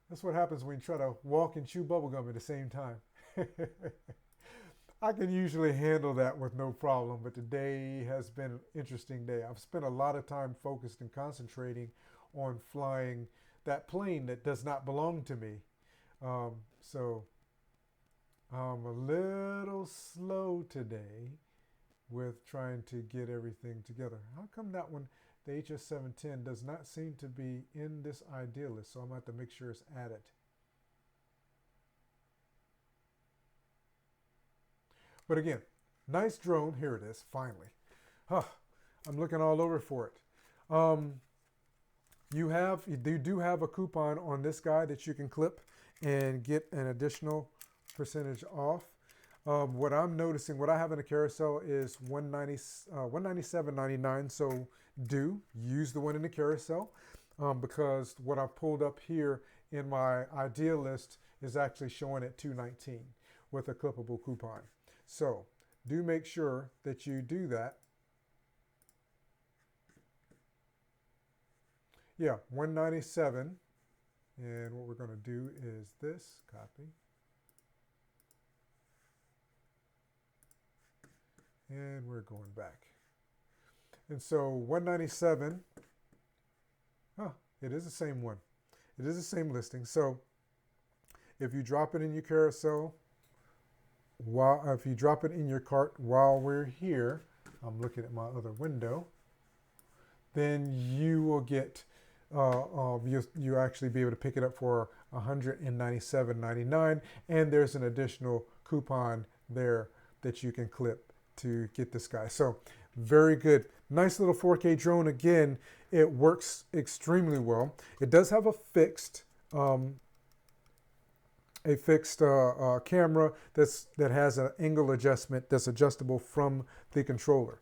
That's what happens when you try to walk and chew bubblegum at the same time. I can usually handle that with no problem, but today has been an interesting day. I've spent a lot of time focused and concentrating on flying that plane that does not belong to me. So I'm a little slow today with trying to get everything together. How come that one, the HS710, does not seem to be in this idea list? So I'm going to have to make sure it's added. But again, nice drone. Here it is, finally. I'm looking all over for it. You do have a coupon on this guy that you can clip and get an additional percentage off. What I'm noticing, what I have in a carousel is $197.99. So do use the one in the carousel, because what I've pulled up here in my idea list is actually showing at $219 with a clippable coupon. So do make sure that you do that. Yeah, $197. And what we're going to do is this, copy. And we're going back. And so $197, it is the same one. It is the same listing. So if you drop it in your carousel, if you drop it in your cart while we're here, I'm looking at my other window, then you will get, you actually be able to pick it up for $197.99, and there's an additional coupon there that you can clip to get this guy. So very good. Nice little 4K drone. Again, it works extremely well. It does have a fixed camera that has an angle adjustment that's adjustable from the controller.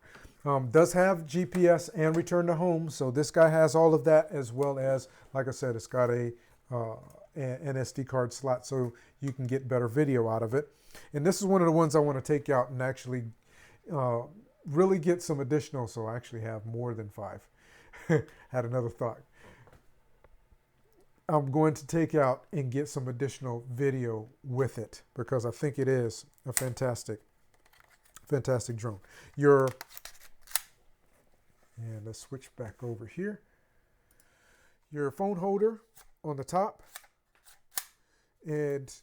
Does have GPS and return to home, so this guy has all of that, as well as, like I said, it's got an SD card slot so you can get better video out of it. And this is one of the ones I want to take out and actually really get some additional, so I actually have more than 5. Had another thought. I'm going to take out and get some additional video with it because I think it is a fantastic drone. And let's switch back over here. Your phone holder on the top. And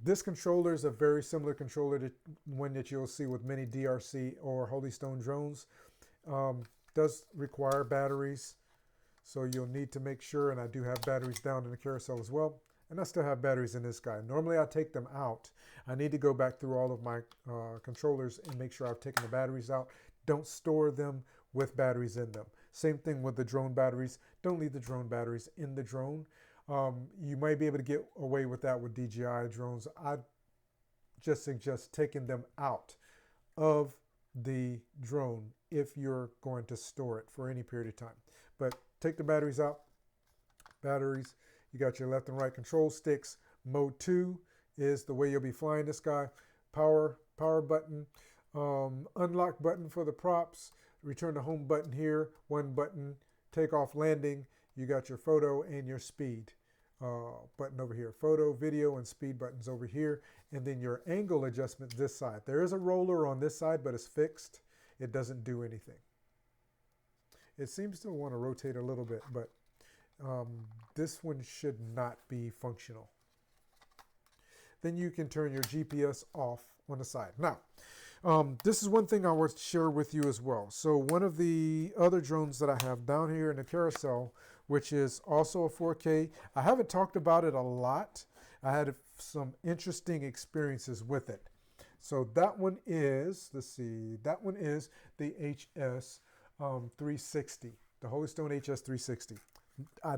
this controller is a very similar controller to one that you'll see with many DRC or Holy Stone drones. Does require batteries, so you'll need to make sure, and I do have batteries down in the carousel as well, and I still have batteries in this guy. Normally I take them out. I need to go back through all of my controllers and make sure I've taken the batteries out. Don't store them with batteries in them. Same thing with the drone batteries. Don't leave the drone batteries in the drone. You might be able to get away with that with DJI drones. I just suggest taking them out of the drone if you're going to store it for any period of time. But take the batteries out. Batteries, you got your left and right control sticks. Mode 2 is the way you'll be flying this guy. Power button, unlock button for the props, return to home button here, one button, take off landing. You got your photo and your speed button over here. Photo, video, and speed buttons over here. And then your angle adjustment this side. There is a roller on this side, but it's fixed. It doesn't do anything. It seems to want to rotate a little bit, but this one should not be functional. Then you can turn your GPS off on the side. Now, this is one thing I want to share with you as well. So one of the other drones that I have down here in the carousel, which is also a 4K, I haven't talked about it a lot. I had some interesting experiences with it. So that one is, let's see, that one is the HS 360, the Holy Stone HS 360. I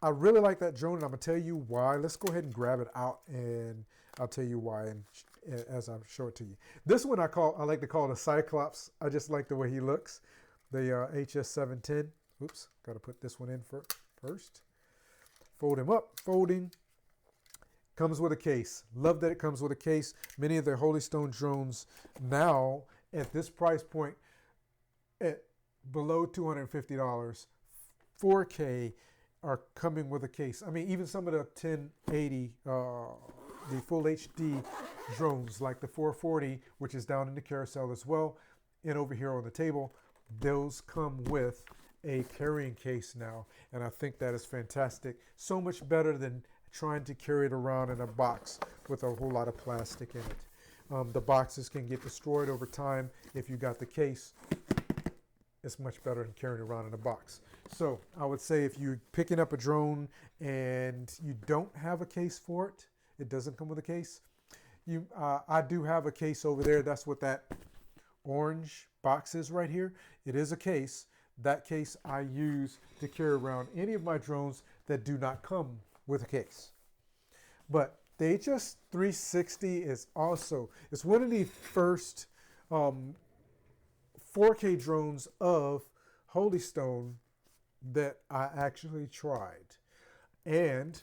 really like that drone, and I'm gonna tell you why. Let's go ahead and grab it out, and I'll tell you why as I show it to you. This one I like to call the Cyclops. I just like the way he looks. The HS 710. Oops, got to put this one in first. Fold him up. Folding. Comes with a case. Love that it comes with a case. Many of the Holy Stone drones now at this price point, at below $250, 4K, are coming with a case. I mean, even some of the 1080, the full HD drones like the 440, which is down in the carousel as well, and over here on the table, those come with a carrying case now, and I think that is fantastic. So much better than trying to carry it around in a box with a whole lot of plastic in it. The boxes can get destroyed over time. If you got the case, it's much better than carrying it around in a box. So I would say if you're picking up a drone and you don't have a case for it, it doesn't come with a case. I do have a case over there. That's what that orange box is right here. It is a case. That case I use to carry around any of my drones that do not come with a case. But the HS 360 is also, it's one of the first 4K drones of Holy Stone that I actually tried. And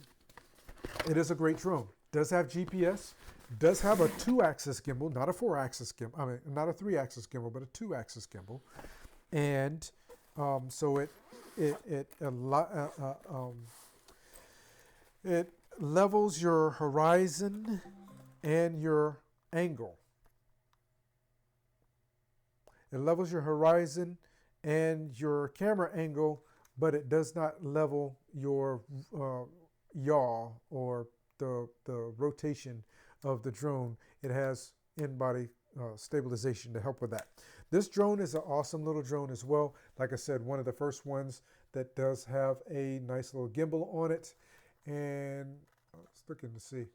it is a great drone. Does have GPS, does have a 2-axis gimbal, not a 4-axis gimbal, I mean, not a 3-axis gimbal, but a 2-axis gimbal. And so it levels your horizon and your angle. It levels your horizon and your camera angle, but it does not level your yaw or the rotation of the drone. It has in-body stabilization to help with that. This drone is an awesome little drone as well. Like I said, one of the first ones that does have a nice little gimbal on it. And I was looking to see.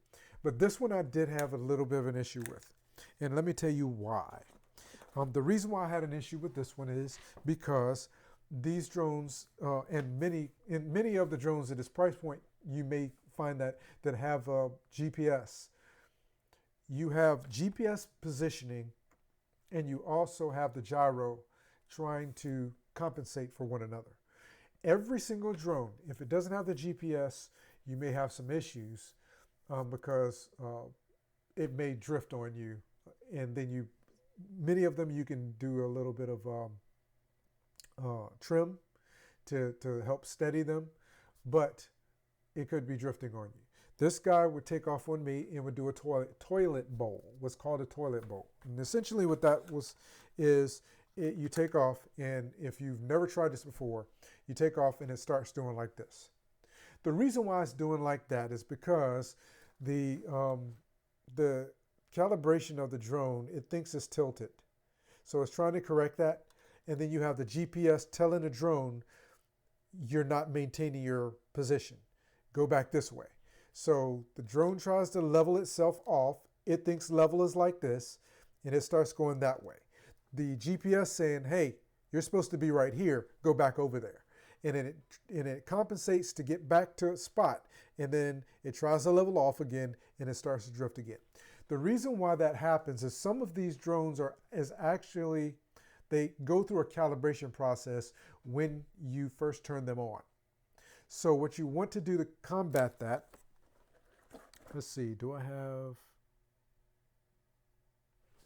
But this one I did have a little bit of an issue with. And let me tell you why. The reason why I had an issue with this one is because these drones and many of the drones at this price point, you may find that have GPS. You have GPS positioning, and you also have the gyro trying to compensate for one another. Every single drone, if it doesn't have the GPS, you may have some issues because it may drift on you, and then many of them you can do a little bit of trim to help steady them, but it could be drifting on you. This guy would take off on me and would do a toilet bowl, what's called a toilet bowl. And essentially what that is you take off, and if you've never tried this before, you take off and it starts doing like this. The reason why it's doing like that is because the calibration of the drone, it thinks it's tilted. So it's trying to correct that. And then you have the GPS telling the drone, you're not maintaining your position. Go back this way. So the drone tries to level itself off. It thinks level is like this, and it starts going that way. The GPS saying, hey, you're supposed to be right here. Go back over there. And it compensates to get back to its spot. And then it tries to level off again, and it starts to drift again. The reason why that happens is some of these drones they go through a calibration process when you first turn them on. So what you want to do to combat that, let's see,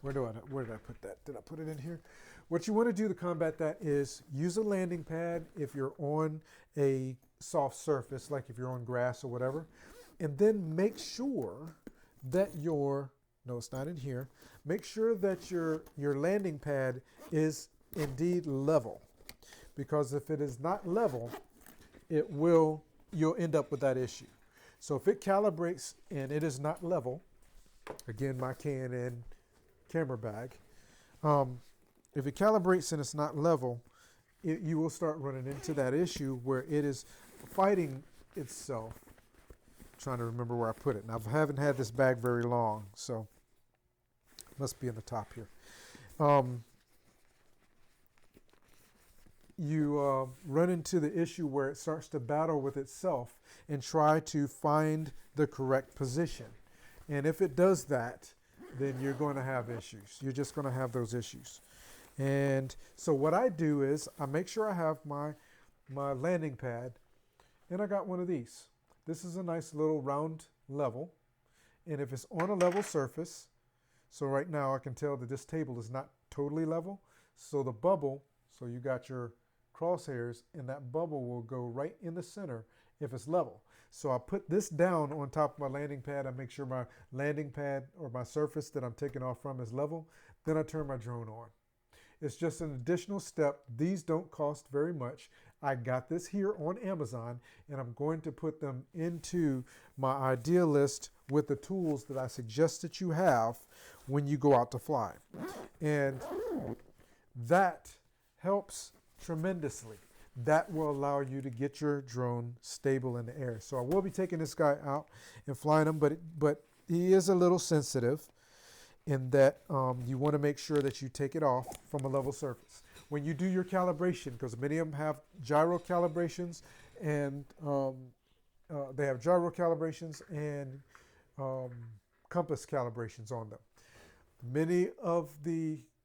where did I put that? Did I put it in here? What you want to do to combat that is use a landing pad if you're on a soft surface, like if you're on grass or whatever, and then make sure that no, it's not in here. Make sure that your landing pad is indeed level, because if it is not level, you'll end up with that issue. So if it calibrates and it is not level, again, my K&N camera bag, if it calibrates and it's not level, you will start running into that issue where it is fighting itself. I'm trying to remember where I put it. Now, I haven't had this bag very long, so it must be in the top here. You run into the issue where it starts to battle with itself and try to find the correct position. And if it does that, then you're going to have issues. You're just going to have those issues. And so what I do is I make sure I have my landing pad, and I got one of these. This is a nice little round level. And if it's on a level surface, so right now I can tell that this table is not totally level. So the bubble, so you got your crosshairs, and that bubble will go right in the center if it's level. So I put this down on top of my landing pad. I make sure my landing pad or my surface that I'm taking off from is level. Then I turn my drone on. It's just an additional step. These don't cost very much. I got this here on Amazon, and I'm going to put them into my idea list with the tools that I suggest that you have when you go out to fly. And that helps tremendously. That will allow you to get your drone stable in the air. So I will be taking this guy out and flying him, but he is a little sensitive in that you want to make sure that you take it off from a level surface. When you do your calibration, because many of them have gyro calibrations, and they have gyro calibrations and compass calibrations on them. Many of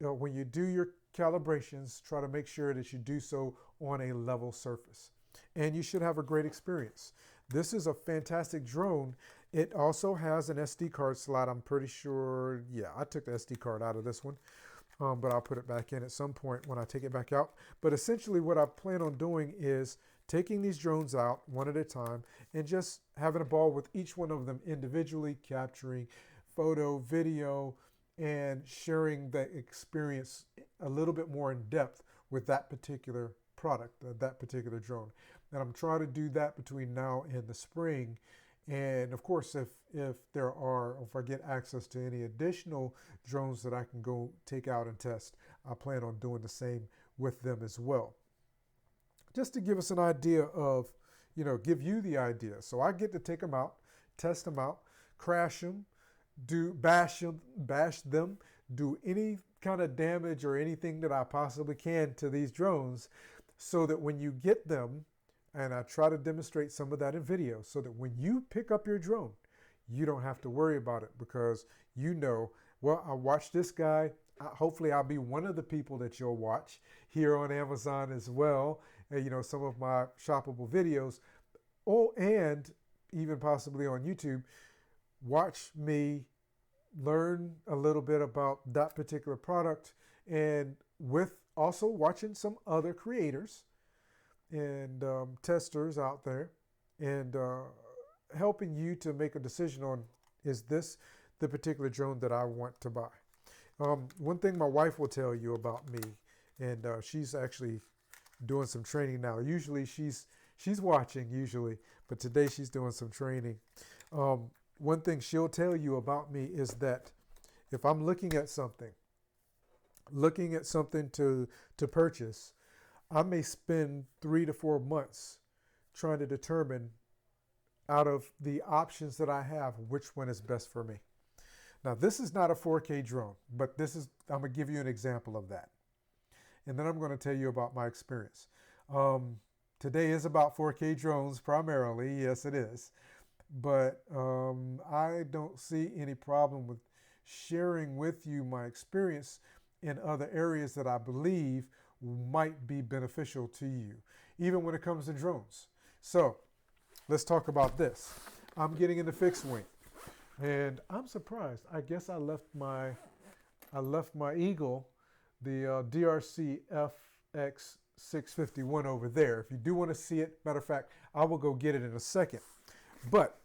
when you do your calibrations, try to make sure that you do so on a level surface, and you should have a great experience. This is a fantastic drone. It also has an SD card slot. I'm pretty sure, yeah, I took the SD card out of this one, but I'll put it back in at some point when I take it back out. But essentially what I plan on doing is taking these drones out one at a time and just having a ball with each one of them individually, capturing photo, video, and sharing the experience a little bit more in depth with that particular product, that particular drone. And I'm trying to do that between now and the spring. And of course, if I get access to any additional drones that I can go take out and test, I plan on doing the same with them as well. Just to give us an idea of, give you the idea. So I get to take them out, test them out, crash them, bash them, do any kind of damage or anything that I possibly can to these drones, so that when you get them, and I try to demonstrate some of that in video, so that when you pick up your drone, you don't have to worry about it, because well, I watched this guy. Hopefully I'll be one of the people that you'll watch here on Amazon as well. Some of my shoppable videos. Oh, and even possibly on YouTube. Watch me learn a little bit about that particular product, and with also watching some other creators and testers out there, and helping you to make a decision on, is this the particular drone that I want to buy? One thing my wife will tell you about me, and she's actually doing some training now. Usually she's watching usually, but today she's doing some training. One thing she'll tell you about me is that if I'm looking at something to purchase, I may spend 3 to 4 months trying to determine, out of the options that I have, which one is best for me. Now, this is not a 4K drone, but I'm going to give you an example of that. And then I'm going to tell you about my experience. Today is about 4K drones primarily. Yes, it is. But I don't see any problem with sharing with you my experience in other areas that I believe might be beneficial to you, even when it comes to drones. So let's talk about this. I'm getting into fixed wing, and I'm surprised. I guess I left my Eagle, the DRC FX651 over there. If you do want to see it, matter of fact, I will go get it in a second. But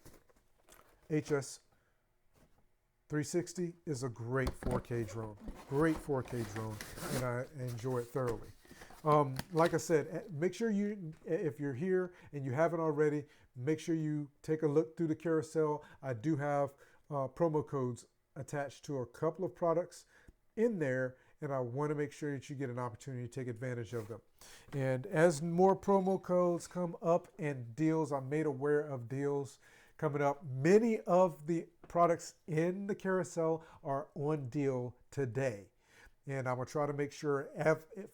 HS 360 is a great 4K drone. Great 4K drone, and I enjoy it thoroughly. Like I said, make sure if you're here and you haven't already, make sure you take a look through the carousel. I do have promo codes attached to a couple of products in there, and I want to make sure that you get an opportunity to take advantage of them. And as more promo codes come up and deals, I'm made aware of deals coming up. Many of the products in the carousel are on deal today. And I'm going to try to make sure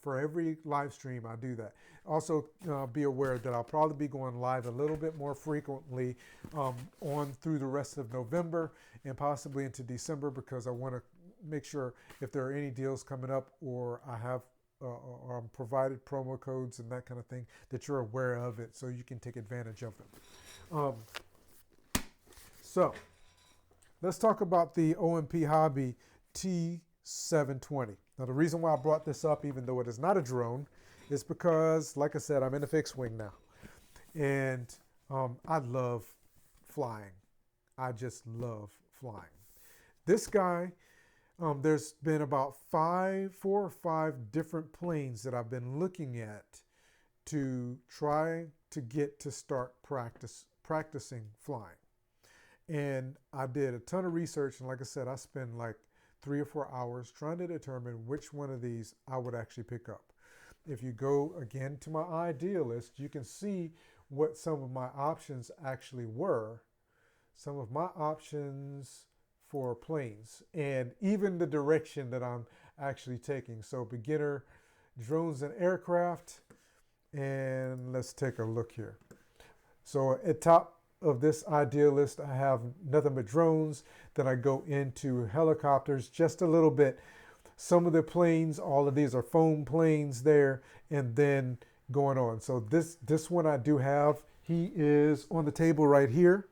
for every live stream I do that. Also, be aware that I'll probably be going live a little bit more frequently on through the rest of November and possibly into December, because I want to make sure if there are any deals coming up, or I have or I'm provided promo codes and that kind of thing, that you're aware of it so you can take advantage of them. So let's talk about the OMP Hobby T720. Now, the reason why I brought this up, even though it is not a drone, is because, like I said, I'm in a fixed wing now. And I love flying. I just love flying. This guy, there's been about 4 or 5 different planes that I've been looking at to try to get to start practicing flying. And I did a ton of research, and like I said, I spent like 3 or 4 hours trying to determine which one of these I would actually pick up. If you go again to my idea list, you can see what some of my options actually were. Some of my options for planes, and even the direction that I'm actually taking. So beginner, drones and aircraft, and let's take a look here. So at top of this idea list, I have nothing but drones. Then I go into helicopters just a little bit. Some of the planes, all of these are foam planes there, and then going on. So this one I do have. He is on the table right here.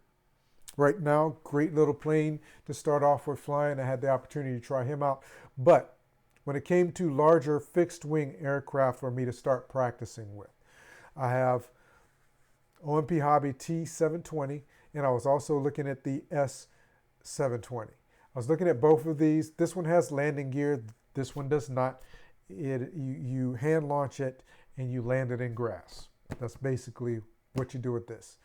Right now, great little plane to start off with flying. I had the opportunity to try him out. But when it came to larger fixed wing aircraft for me to start practicing with, I have OMP Hobby T720, and I was also looking at the S720. I was looking at both of these. This one has landing gear. This one does not. You hand launch it and you land it in grass. That's basically what you do with this.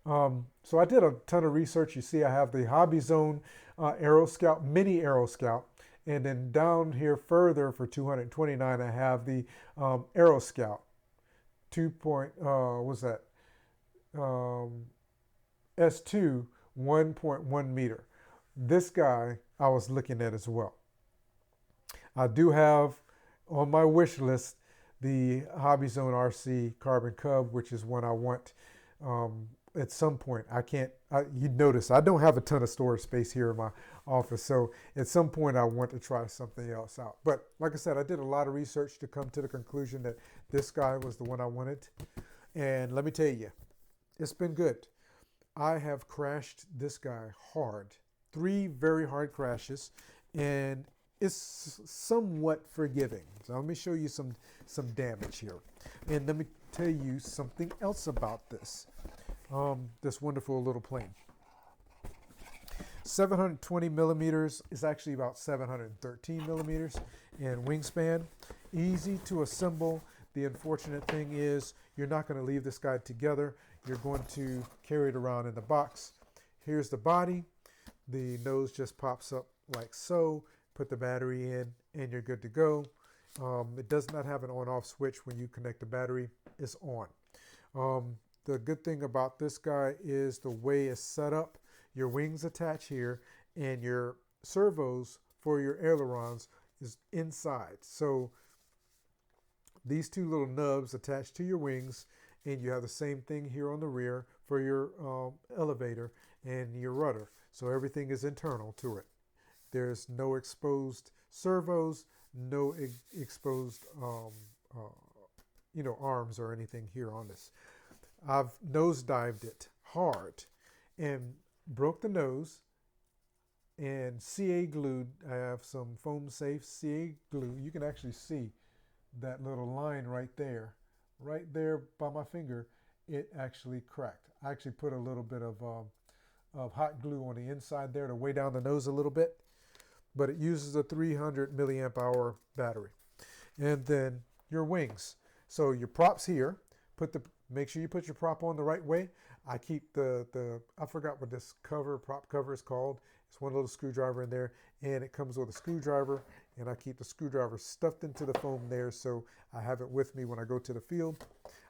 So I did a ton of research. You see I have the Hobby Zone Aero Scout, Mini Aero Scout. And then down here further for $229, I have the Aero Scout 2. What's that? um, S2 1.1 meter. This guy I was looking at as well. I do have on my wish list the Hobby Zone RC Carbon Cub, which is one I want at some point. You'd notice I don't have a ton of storage space here in my office, so at some point I want to try something else out. But like I said, I did a lot of research to come to the conclusion that this guy was the one I wanted. And let me tell you, it's been good. I have crashed this guy hard, 3 very hard crashes, and it's somewhat forgiving. So let me show you some damage here. And let me tell you something else about this wonderful little plane. 720 millimeters is actually about 713 millimeters in wingspan. Easy to assemble. The unfortunate thing is you're not going to leave this guy together. You're going to carry it around in the box. Here's the body. The nose just pops up like so. Put the battery in and you're good to go. It does not have an on-off switch. When you connect the battery, it's on. The good thing about this guy is the way it's set up. Your wings attach here and your servos for your ailerons is inside. So these 2 little nubs attach to your wings, and you have the same thing here on the rear for your elevator and your rudder. So everything is internal to it. There's no exposed servos, no exposed arms or anything here on this. I've nosedived it hard and broke the nose and CA glued. I have some foam safe CA glue. You can actually see that little line right there by my finger. It actually cracked. I actually put a little bit of hot glue on the inside there to weigh down the nose a little bit, but it uses a 300 milliamp hour battery. And then your wings. So your props here, make sure you put your prop on the right way. I keep I forgot what this prop cover is called. It's one little screwdriver in there, and it comes with a screwdriver, and I keep the screwdriver stuffed into the foam there, so I have it with me when I go to the field.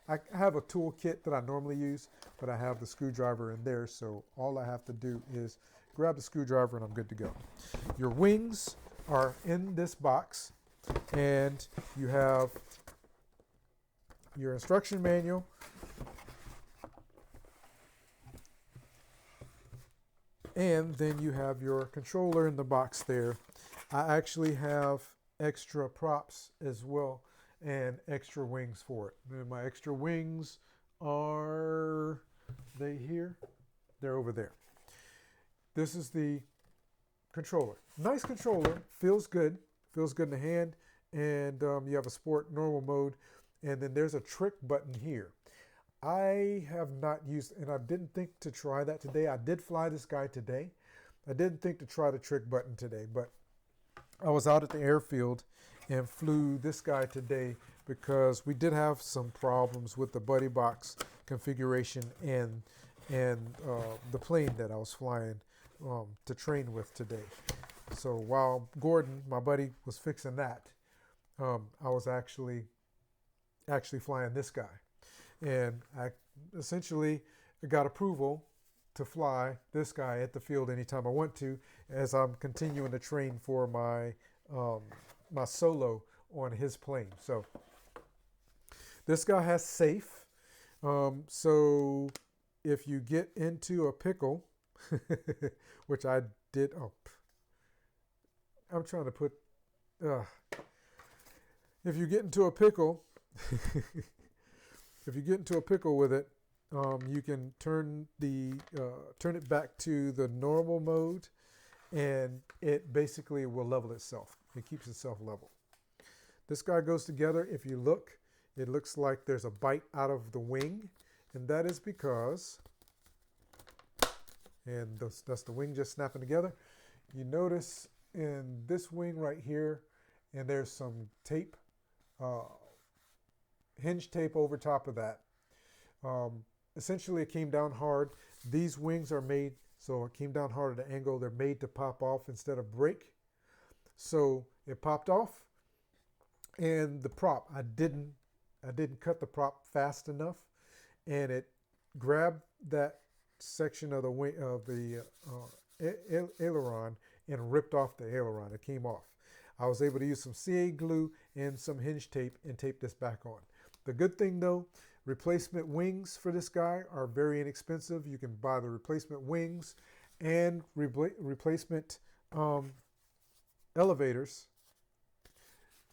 I have a tool kit that I normally use, but I have the screwdriver in there, so all I have to do is grab the screwdriver and I'm good to go. Your wings are in this box, and you have your instruction manual, and then you have your controller in the box there. I actually have extra props as well and extra wings for it. And my extra wings are they here? They're over there. This is the controller. Nice controller, feels good in the hand, and you have a sport normal mode, and then there's a trick button here. I have not used, and I didn't think to try that today. I did fly this guy today. I didn't think to try the trick button today, but I was out at the airfield and flew this guy today because we did have some problems with the buddy box configuration and the plane that I was flying to train with today. So while Gordon, my buddy, was fixing that, I was actually flying this guy. And I essentially got approval to fly this guy at the field anytime I want to, as I'm continuing to train for my my solo on his plane. So this guy has safe. So if you get into a pickle, which I did, I'm trying to put, if you get into a pickle, if you get into a pickle with it, you can turn it back to the normal mode, and it basically will level itself. It keeps itself level. This guy goes together. If you look, it looks like there's a bite out of the wing, and that is because, and that's the wing just snapping together. You notice in this wing right here, and there's some tape, hinge tape over top of that. Essentially, it came down hard. These wings are made, so it came down hard at an angle. They're made to pop off instead of break. So it popped off, and the prop, I didn't cut the prop fast enough, and it grabbed that section of the wing of the aileron and ripped off the aileron. It came off. I was able to use some CA glue and some hinge tape and tape this back on. The good thing though, replacement wings for this guy are very inexpensive. You can buy the replacement wings and replacement elevators.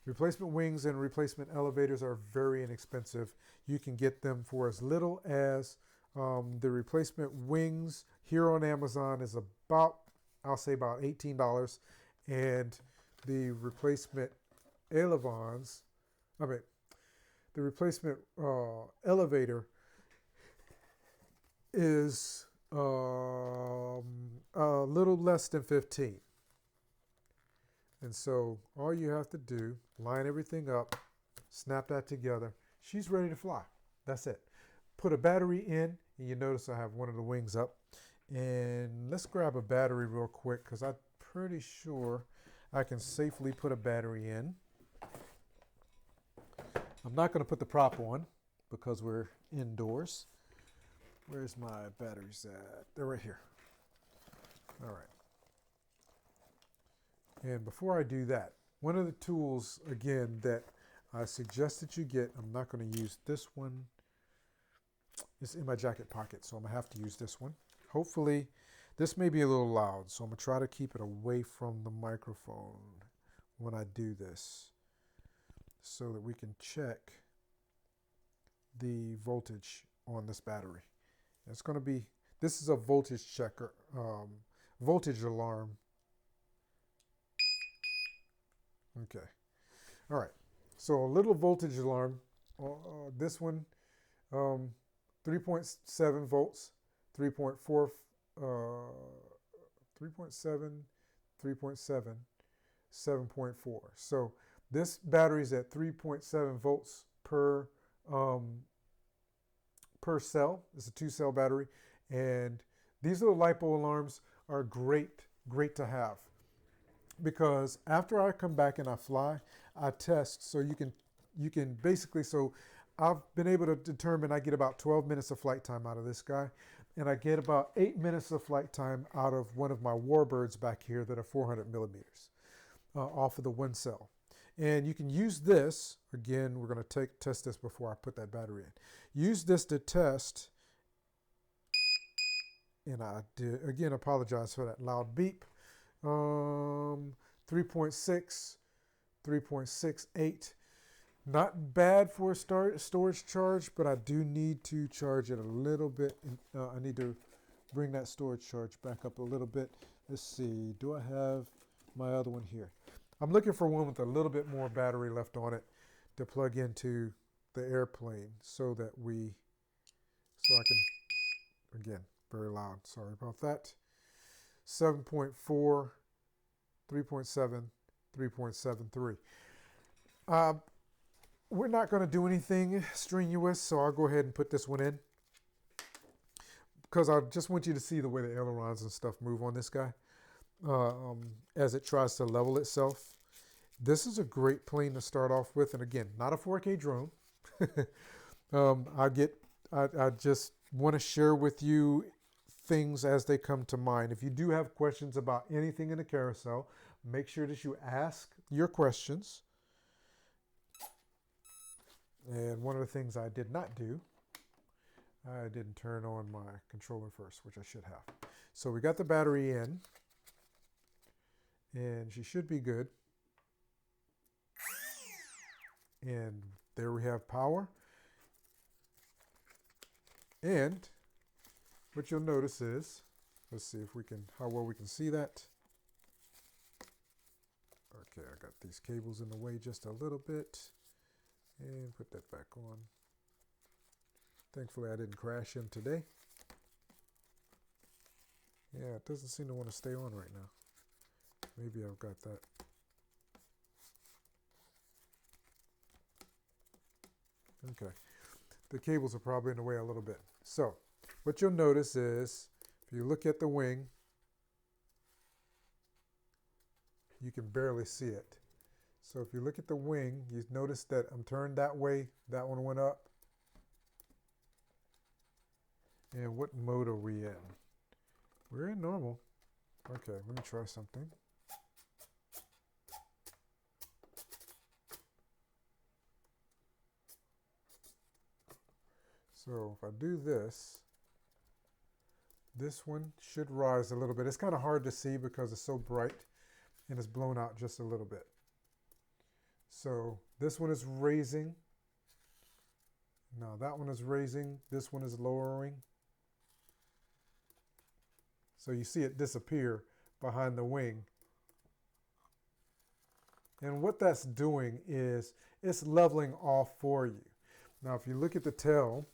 Replacement wings and replacement elevators are very inexpensive. You can get them for as little as the replacement wings here on Amazon is about, I'll say about $18. And the replacement elevons, the replacement elevator is a little less than 15. And so all you have to do, line everything up, snap that together. She's ready to fly. That's it. Put a battery in, and you notice I have one of the wings up. And let's grab a battery real quick because I'm pretty sure I can safely put a battery in. I'm not going to put the prop on because we're indoors. Where's my batteries at? They're right here. All right. And before I do that, one of the tools, again, that I suggest that you get, I'm not going to use this one. It's in my jacket pocket, so I'm going to have to use this one. Hopefully, this may be a little loud, so I'm going to try to keep it away from the microphone when I do this so that we can check the voltage on this battery. It's going to be, this is a voltage checker, voltage alarm. Okay. All right. So a little voltage alarm. This one, 3.7 volts, 3.4, 3.7, 3.7, 7.4. So this battery is at 3.7 volts per cell. It's a 2-cell battery. And these little LiPo alarms are great to have. Because after I come back and I fly, I test so you can basically, so I've been able to determine I get about 12 minutes of flight time out of this guy, and I get about 8 minutes of flight time out of one of my warbirds back here that are 400 millimeters off of the 1-cell. And you can use this, again, we're going to test this before I put that battery in. Use this to test, and I did, again, apologize for that loud beep. 3.6, 3.68. Not bad for a storage charge, but I do need to charge it a little bit. I need to bring that storage charge back up a little bit. Let's see, do I have my other one here? I'm looking for one with a little bit more battery left on it to plug into the airplane so that I can, again, very loud, sorry about that. 7.4, 3.7, 3.73. We're not going to do anything strenuous, so I'll go ahead and put this one in because I just want you to see the way the ailerons and stuff move on this guy as it tries to level itself. This is a great plane to start off with, and again, not a 4K drone. I just want to share with you things as they come to mind. If you do have questions about anything in the carousel, make sure that you ask your questions. And one of the things I did not do, I didn't turn on my controller first, which I should have. So we got the battery in, and she should be good. And there we have power. And what you'll notice is, let's see if we can, how well we can see that. Okay, I got these cables in the way just a little bit. And put that back on. Thankfully I didn't crash him today. Yeah, it doesn't seem to want to stay on right now. Maybe I've got that. Okay, the cables are probably in the way a little bit. So what you'll notice is, if you look at the wing, you can barely see it. So if you look at the wing, you notice that I'm turned that way, that one went up. And what mode are we in? We're in normal. Okay, let me try something. So if I do this, this one should rise a little bit. It's kind of hard to see because it's so bright and it's blown out just a little bit. So this one is raising. Now that one is raising. This one is lowering. So you see it disappear behind the wing. And what that's doing is it's leveling off for you. Now if you look at the tail,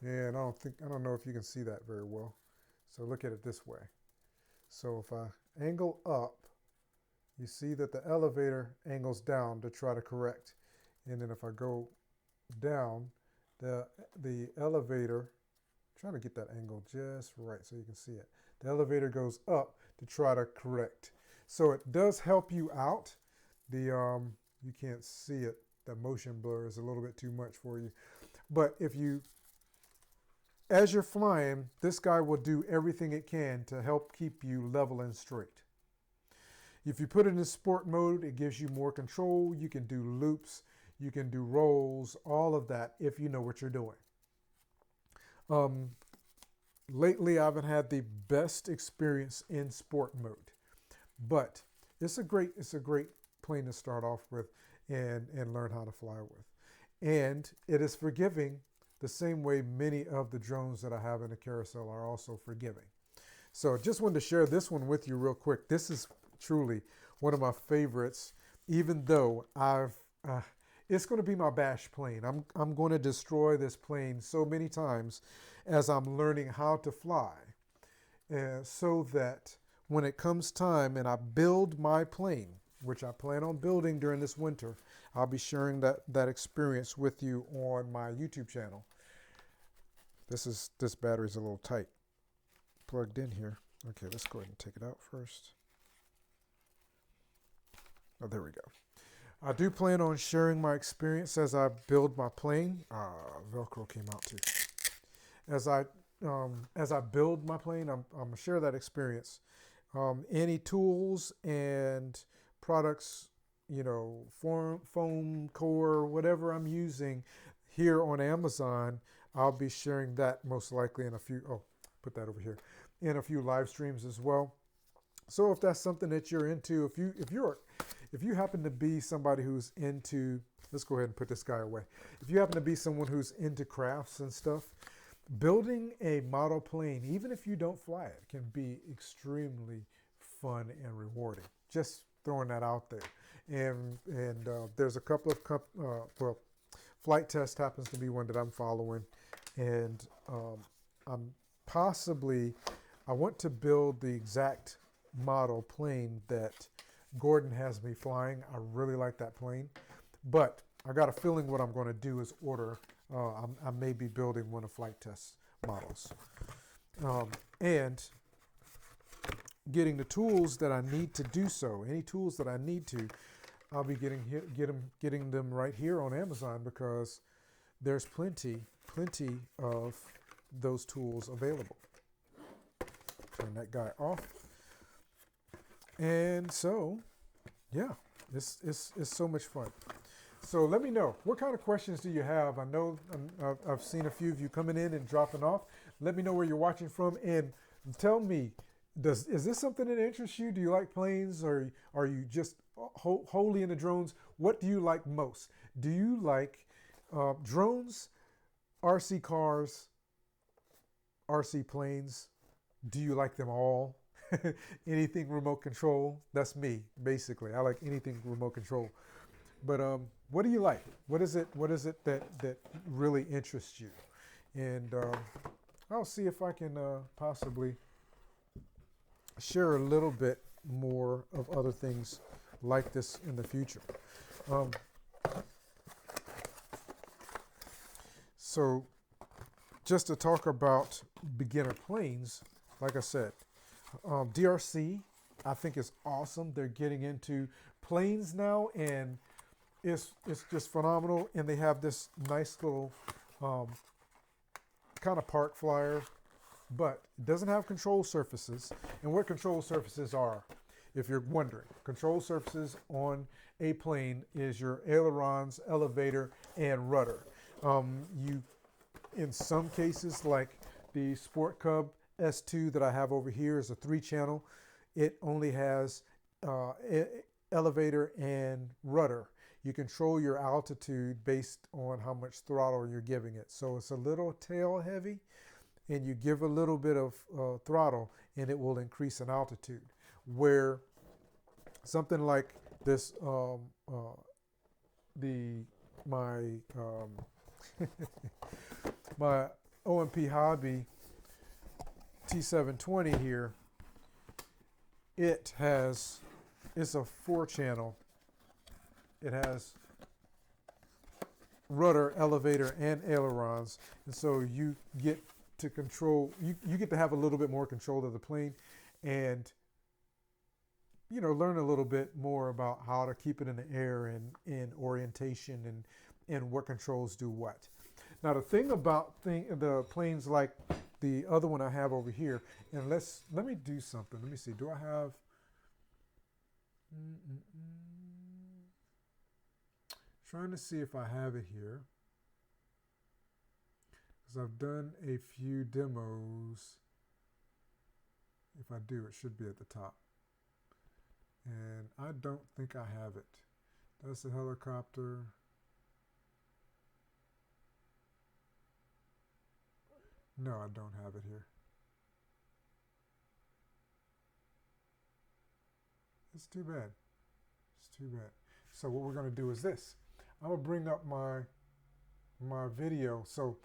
and I don't know if you can see that very well. So look at it this way. So if I angle up, you see that the elevator angles down to try to correct. And then if I go down, the elevator, trying to get that angle just right so you can see it. The elevator goes up to try to correct. So it does help you out. You can't see it. The motion blur is a little bit too much for you. But as you're flying, this guy will do everything it can to help keep you level and straight. If you put it in sport mode, it gives you more control. You can do loops, you can do rolls, all of that if you know what you're doing. Lately, I haven't had the best experience in sport mode, but it's a great plane to start off with and learn how to fly with. And it is forgiving the same way many of the drones that I have in the carousel are also forgiving. So just wanted to share this one with you real quick. This is truly one of my favorites, even though it's going to be my bash plane. I'm going to destroy this plane so many times as I'm learning how to fly, so that when it comes time and I build my plane, which I plan on building during this winter, I'll be sharing that experience with you on my YouTube channel. This battery's a little tight plugged in here. Okay, let's go ahead and take it out first. Oh, there we go. I do plan on sharing my experience as I build my plane. Velcro came out too. As I build my plane, I'm gonna share that experience. Any tools and products, foam core, whatever I'm using here on Amazon, I'll be sharing that most likely in a few. Put that over here, in a few live streams as well. So if that's something that you're into, if you happen to be somebody who's into, let's go ahead and put this guy away. If you happen to be someone who's into crafts and stuff, building a model plane, even if you don't fly it, can be extremely fun and rewarding. Just throwing that out there. And there's a couple of Flight Test happens to be one that I'm following, and I want to build the exact model plane that Gordon has me flying. I really like that plane, but I got a feeling what I'm going to do is order. I may be building one of Flight Test models, and getting the tools that I need to do so. Any tools that I need to, I'll be getting them right here on Amazon, because there's plenty of those tools available. Turn that guy off. And so, yeah, it's so much fun. So let me know, what kind of questions do you have? I know I've seen a few of you coming in and dropping off. Let me know where you're watching from, and tell me, is this something that interests you? Do you like planes, or are you just wholly into drones? What do you like most? Do you like drones, RC cars, RC planes? Do you like them all? Anything remote control? That's me, basically. I like anything remote control. But what do you like? What is it that really interests you? And I'll see if I can possibly share a little bit more of other things like this in the future. So just to talk about beginner planes, like I said, DRC, I think is awesome. They're getting into planes now, and it's just phenomenal. And they have this nice little kind of park flyer, but it doesn't have control surfaces. And what control surfaces are, if you're wondering, control surfaces on a plane is your ailerons, elevator, and rudder. In some cases, like the Sport Cub S2 that I have over here is a 3-channel. It only has elevator and rudder. You control your altitude based on how much throttle you're giving it. So it's a little tail heavy, and you give a little bit of throttle and it will increase in altitude. Where something like this, my my OMP Hobby T720 here, it's a 4-channel. It has rudder, elevator, and ailerons, and so you get to control. You get to have a little bit more control of the plane, and learn a little bit more about how to keep it in the air and in orientation and what controls do what. Now the thing about the planes like the other one I have over here, and let me do something. Let me see. Do I have? Trying to see if I have it here, because I've done a few demos. If I do, it should be at the top. And I don't think I have it. That's the helicopter. No, I don't have it here. It's too bad. It's too bad. So what we're going to do is this. I'm going to bring up my video. So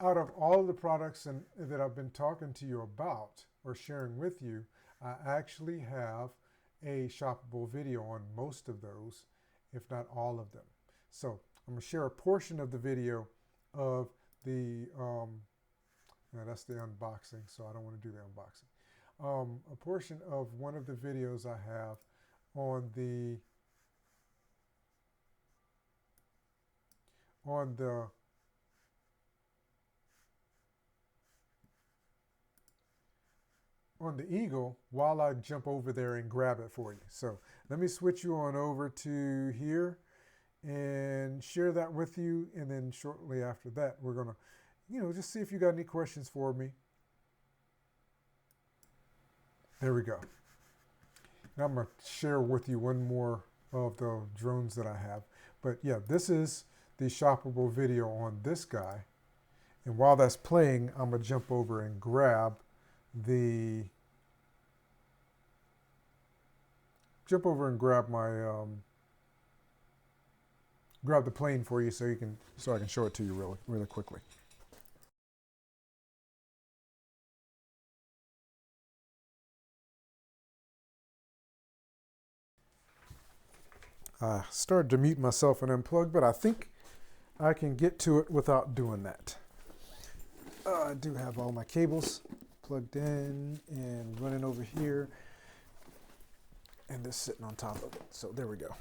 out of all the products that I've been talking to you about or sharing with you, I actually have a shoppable video on most of those, if not all of them. So I'm going to share a portion of the video of the, that's the unboxing, so I don't want to do the unboxing. A portion of one of the videos I have on the Eagle while I jump over there and grab it for you. So let me switch you on over to here and share that with you, and then shortly after that we're gonna just see if you got any questions for me. There we go. Now I'm going to share with you one more of the drones that I have. But yeah, this is the shoppable video on this guy. And while that's playing, I'm going to jump over and grab my grab the plane for you so I can show it to you really quickly. I started to mute myself and unplug, but I think I can get to it without doing that. I do have all my cables plugged in and running over here, and this sitting on top of it. So there we go.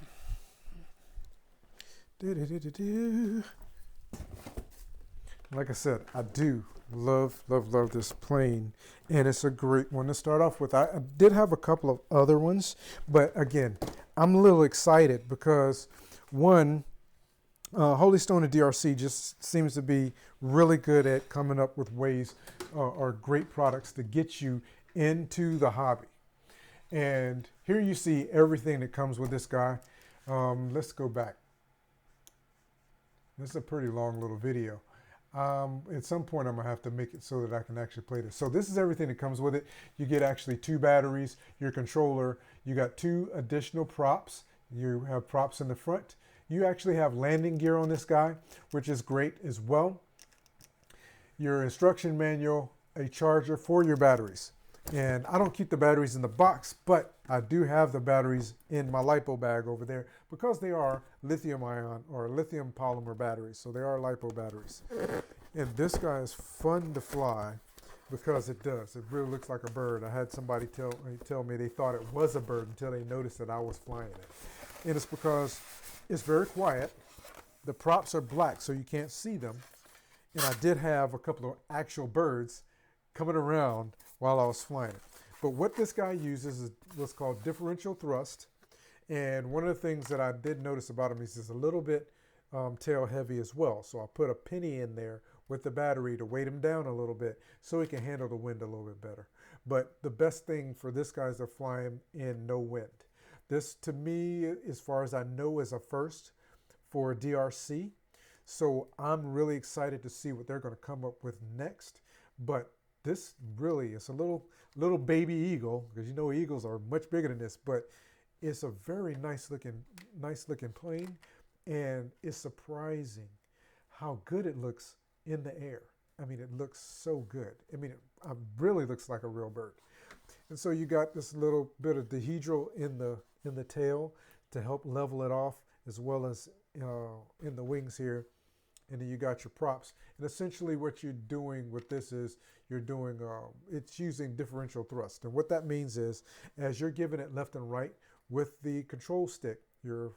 Like I said, I do love this plane, and it's a great one to start off with. I did have a couple of other ones, but again, I'm a little excited because one, Holy Stone and DRC just seems to be really good at coming up with ways or great products to get you into the hobby. And here you see everything that comes with this guy. Let's go back. This is a pretty long little video. At some point I'm gonna have to make it so that I can actually play this. So this is everything that comes with it. You get actually 2 batteries, your controller, you got 2 additional props. You have props in the front. You actually have landing gear on this guy, which is great as well. Your instruction manual, a charger for your batteries. And I don't keep the batteries in the box, but I do have the batteries in my LiPo bag over there because they are lithium ion or lithium polymer batteries. So they are LiPo batteries. And this guy is fun to fly because it does. It really looks like a bird. I had somebody tell me they thought it was a bird until they noticed that I was flying it. And it's because it's very quiet. The props are black, so you can't see them. And I did have a couple of actual birds coming around while I was flying it. But what this guy uses is what's called differential thrust. And one of the things that I did notice about him is he's a little bit tail heavy as well. So I put a penny in there with the battery to weight him down a little bit so he can handle the wind a little bit better. But the best thing for this guy is to fly him in no wind. This, to me, as far as I know, is a first for DRC. So I'm really excited to see what they're going to come up with next. But this really is a little baby eagle, because you know eagles are much bigger than this, but it's a very nice looking plane, and it's surprising how good it looks in the air. I mean, it looks so good. I mean, it really looks like a real bird. And so you got this little bit of dihedral in the tail to help level it off, as well as in the wings here. And then you got your props. And essentially what you're doing with this is you're doing, it's using differential thrust. And what that means is as you're giving it left and right with the control stick, your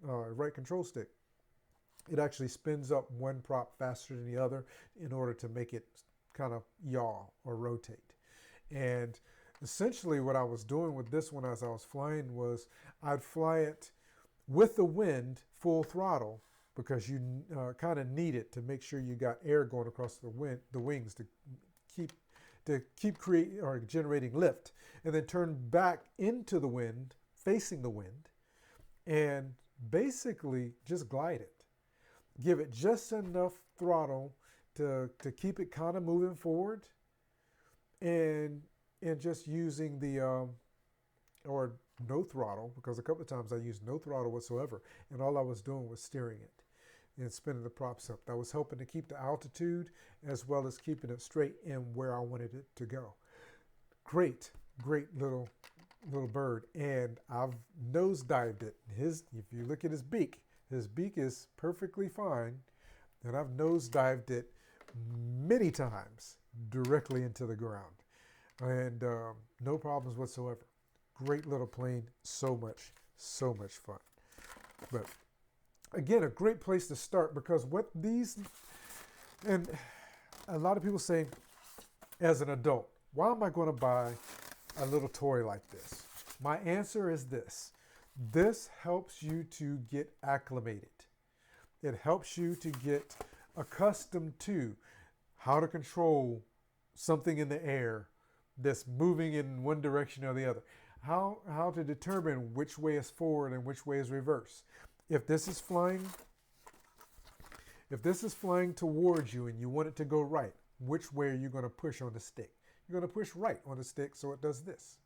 right control stick, it actually spins up one prop faster than the other in order to make it kind of yaw or rotate. And essentially what I was doing with this one as I was flying was I'd fly it with the wind full throttle, because you kind of need it to make sure you got air going across the wings to keep creating or generating lift, and then turn back into the wind, facing the wind, and basically just glide it. Give it just enough throttle to keep it kind of moving forward, and just using the or no throttle, because a couple of times I used no throttle whatsoever, and all I was doing was steering it and spinning the props up. That was helping to keep the altitude as well as keeping it straight in where I wanted it to go. Great little bird, and I've nosedived it. If you look at his beak is perfectly fine, and I've nosedived it many times directly into the ground, and no problems whatsoever. Great little plane, so much fun. But again, a great place to start, because what these, and a lot of people say, as an adult, why am I going to buy a little toy like this? My answer is this. This helps you to get acclimated. It helps you to get accustomed to how to control something in the air that's moving in one direction or the other. How to determine which way is forward and which way is reverse. If this is flying towards you and you want it to go right, which way are you going to push on the stick? You're going to push right on the stick so it does this.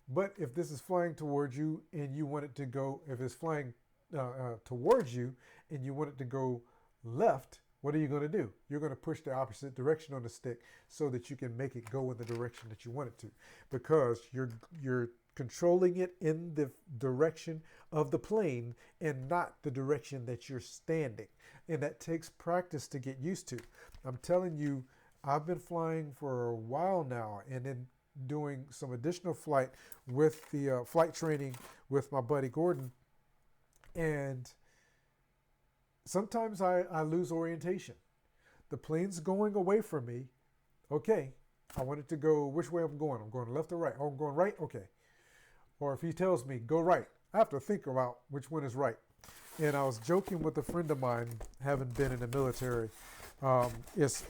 But if this is flying towards you and you want it to go, if it's flying towards you and you want it to go left, what are you going to do? You're going to push the opposite direction on the stick so that you can make it go in the direction that you want it to, because you're controlling it in the direction of the plane and not the direction that you're standing. And that takes practice to get used to. I'm telling you, I've been flying for a while now, and then doing some additional flight with the flight training with my buddy Gordon. And sometimes I lose orientation. The plane's going away from me. Okay, I want it to go which way I'm going. I'm going left or right. Oh, I'm going right? Okay. Or if he tells me, go right, I have to think about which one is right. And I was joking with a friend of mine, having been in the military. It's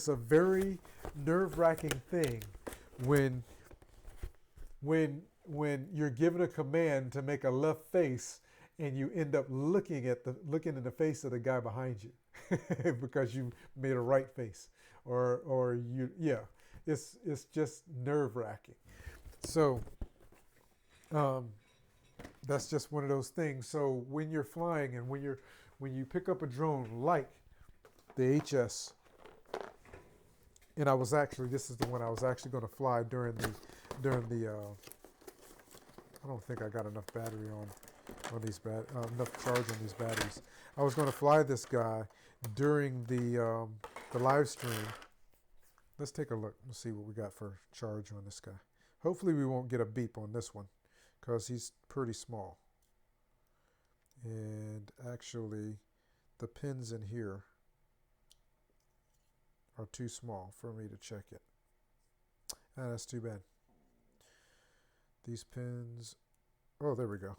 a very nerve-wracking thing when you're given a command to make a left face and you end up looking in the face of the guy behind you because you made a right face, it's just nerve-wracking. So that's just one of those things. So when you're flying and when you pick up a drone like the HS, and this is the one I was actually going to fly during the I don't think I got enough battery on these enough charge on these batteries. I was going to fly this guy during the live stream. Let's take a look. Let's see what we got for charge on this guy. Hopefully we won't get a beep on this one, because he's pretty small. And actually, the pin's in here. are too small for me to check it. Ah, that's too bad. These pins, oh, there we go.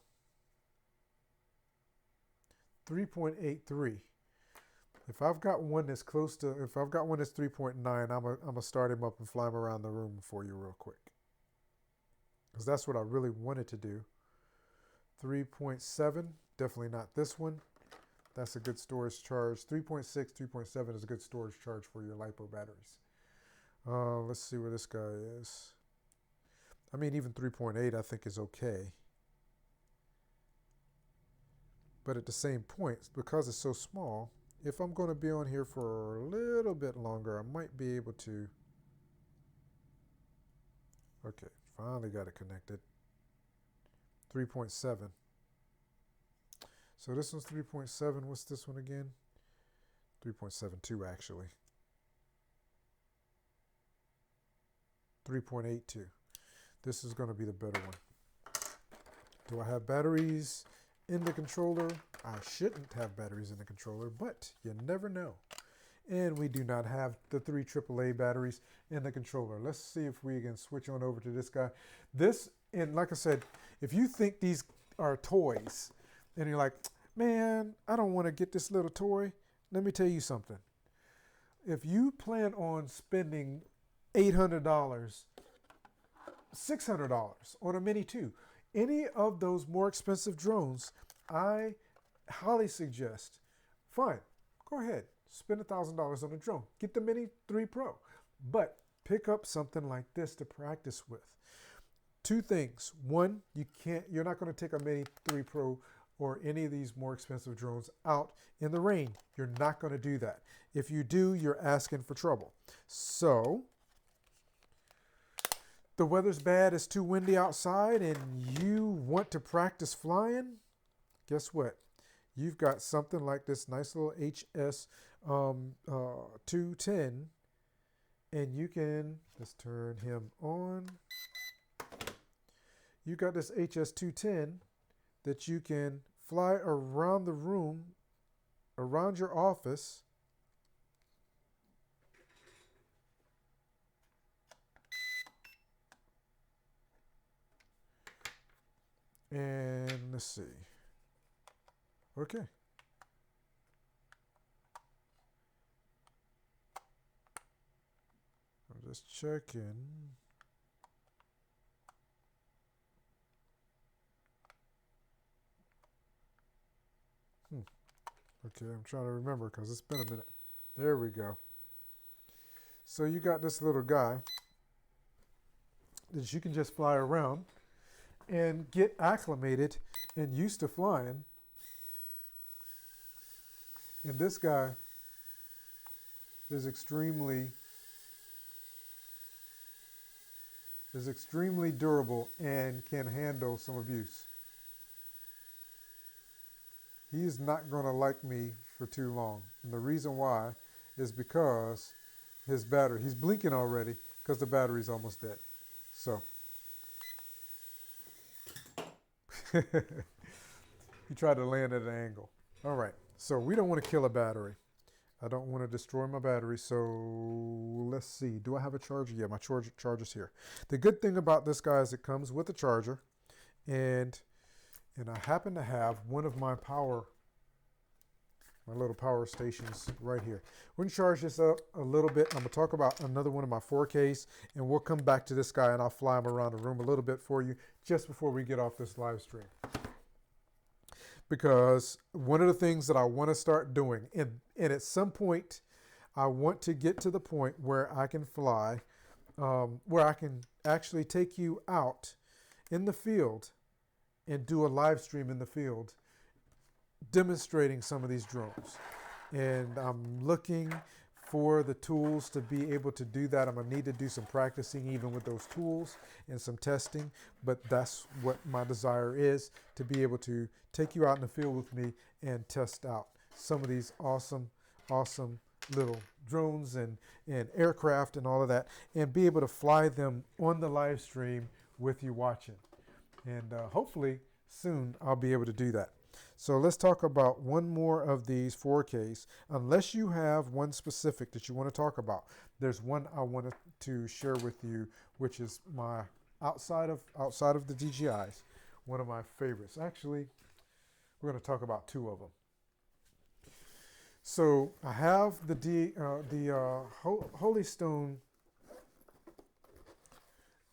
3.83. If I've got one that's close to, if I've got one that's 3.9, I'm gonna start him up and fly him around the room for you real quick. Because that's what I really wanted to do. 3.7, definitely not this one. That's a good storage charge. 3.6, 3.7 is a good storage charge for your LiPo batteries. Let's see where this guy is. I mean, even 3.8 I think is okay. But at the same point, because it's so small, if I'm going to be on here for a little bit longer, I might be able to. Okay, finally got it connected. 3.7. So this one's 3.7. What's this one again? 3.72 actually. 3.82. This is going to be the better one. Do I have batteries in the controller? I shouldn't have batteries in the controller, but you never know. And we do not have the 3 AAA batteries in the controller. Let's see if we can switch on over to this guy. This, and like I said, if you think these are toys, and you're like, man, I don't want to get this little toy, let me tell you something. If you plan on spending $800, $600 on a Mini 2, any of those more expensive drones, I highly suggest, fine, go ahead, spend $1,000 on a drone. Get the Mini 3 Pro, but pick up something like this to practice with. 2 things. One, you're not going to take a Mini 3 Pro or any of these more expensive drones out in the rain. You're not going to do that. If you do, you're asking for trouble. So, the weather's bad, it's too windy outside, and you want to practice flying, guess what? You've got something like this nice little HS 210, and you can, let's turn him on. You got this HS 210 that you can fly around the room, around your office, and let's see. Okay. I'm just checking. Okay, I'm trying to remember because it's been a minute. There we go. So you got this little guy that you can just fly around and get acclimated and used to flying. And this guy is extremely durable and can handle some abuse. He's not going to like me for too long. And the reason why is because his battery, he's blinking already because the battery's almost dead. So, he tried to land at an angle. All right, so we don't want to kill a battery. I don't want to destroy my battery, so let's see. Do I have a charger? Yeah, my charger's here. The good thing about this guy is it comes with a charger, and I happen to have one of my little power stations right here. We're going to charge this up a little bit. I'm going to talk about another one of my 4Ks, and we'll come back to this guy, and I'll fly him around the room a little bit for you just before we get off this live stream. Because one of the things that I want to start doing, and at some point, I want to get to the point where I can fly, where I can actually take you out in the field and do a live stream in the field demonstrating some of these drones. And I'm looking for the tools to be able to do that. I'm going to need to do some practicing even with those tools and some testing, but that's what my desire is, to be able to take you out in the field with me and test out some of these awesome little drones and aircraft and all of that, and be able to fly them on the live stream with you watching. And hopefully soon I'll be able to do that. So let's talk about one more of these 4Ks. Unless you have one specific that you want to talk about, there's one I wanted to share with you, which is my outside of the DJIs, one of my favorites. Actually, we're going to talk about two of them. So I have the Holystone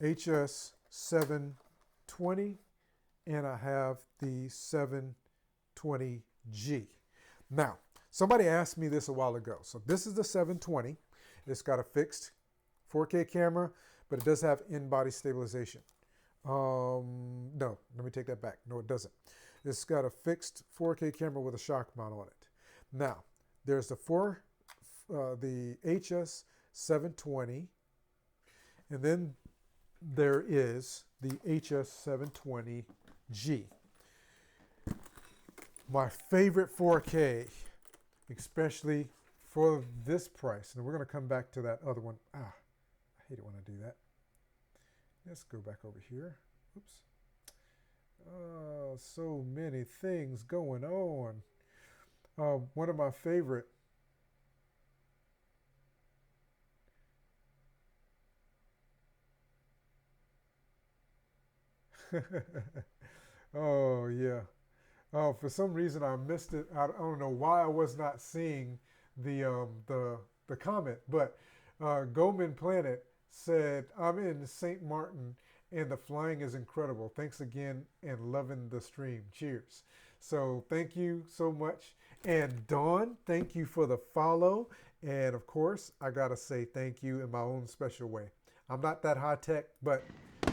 HS720, and I have the 720G. Now, somebody asked me this a while ago. So this is the 720. It's got a fixed 4K camera, but it does have in-body stabilization. No, let me take that back. No, it doesn't. It's got a fixed 4K camera with a shock mount on it. Now, there's the HS720, and then there is the HS720G. My favorite 4K, especially for this price, and we're going to come back to that other one. I hate it when I do that. Let's go back over here. Oops. Oh, so many things going on. One of my favorite. Oh, yeah. Oh, for some reason I missed it. I don't know why I was not seeing the comment, but Goldman Planet said, "I'm in St. Martin and the flying is incredible. Thanks again and loving the stream. Cheers." So thank you so much. And Dawn, thank you for the follow. And of course, I gotta say thank you in my own special way. I'm not that high tech, but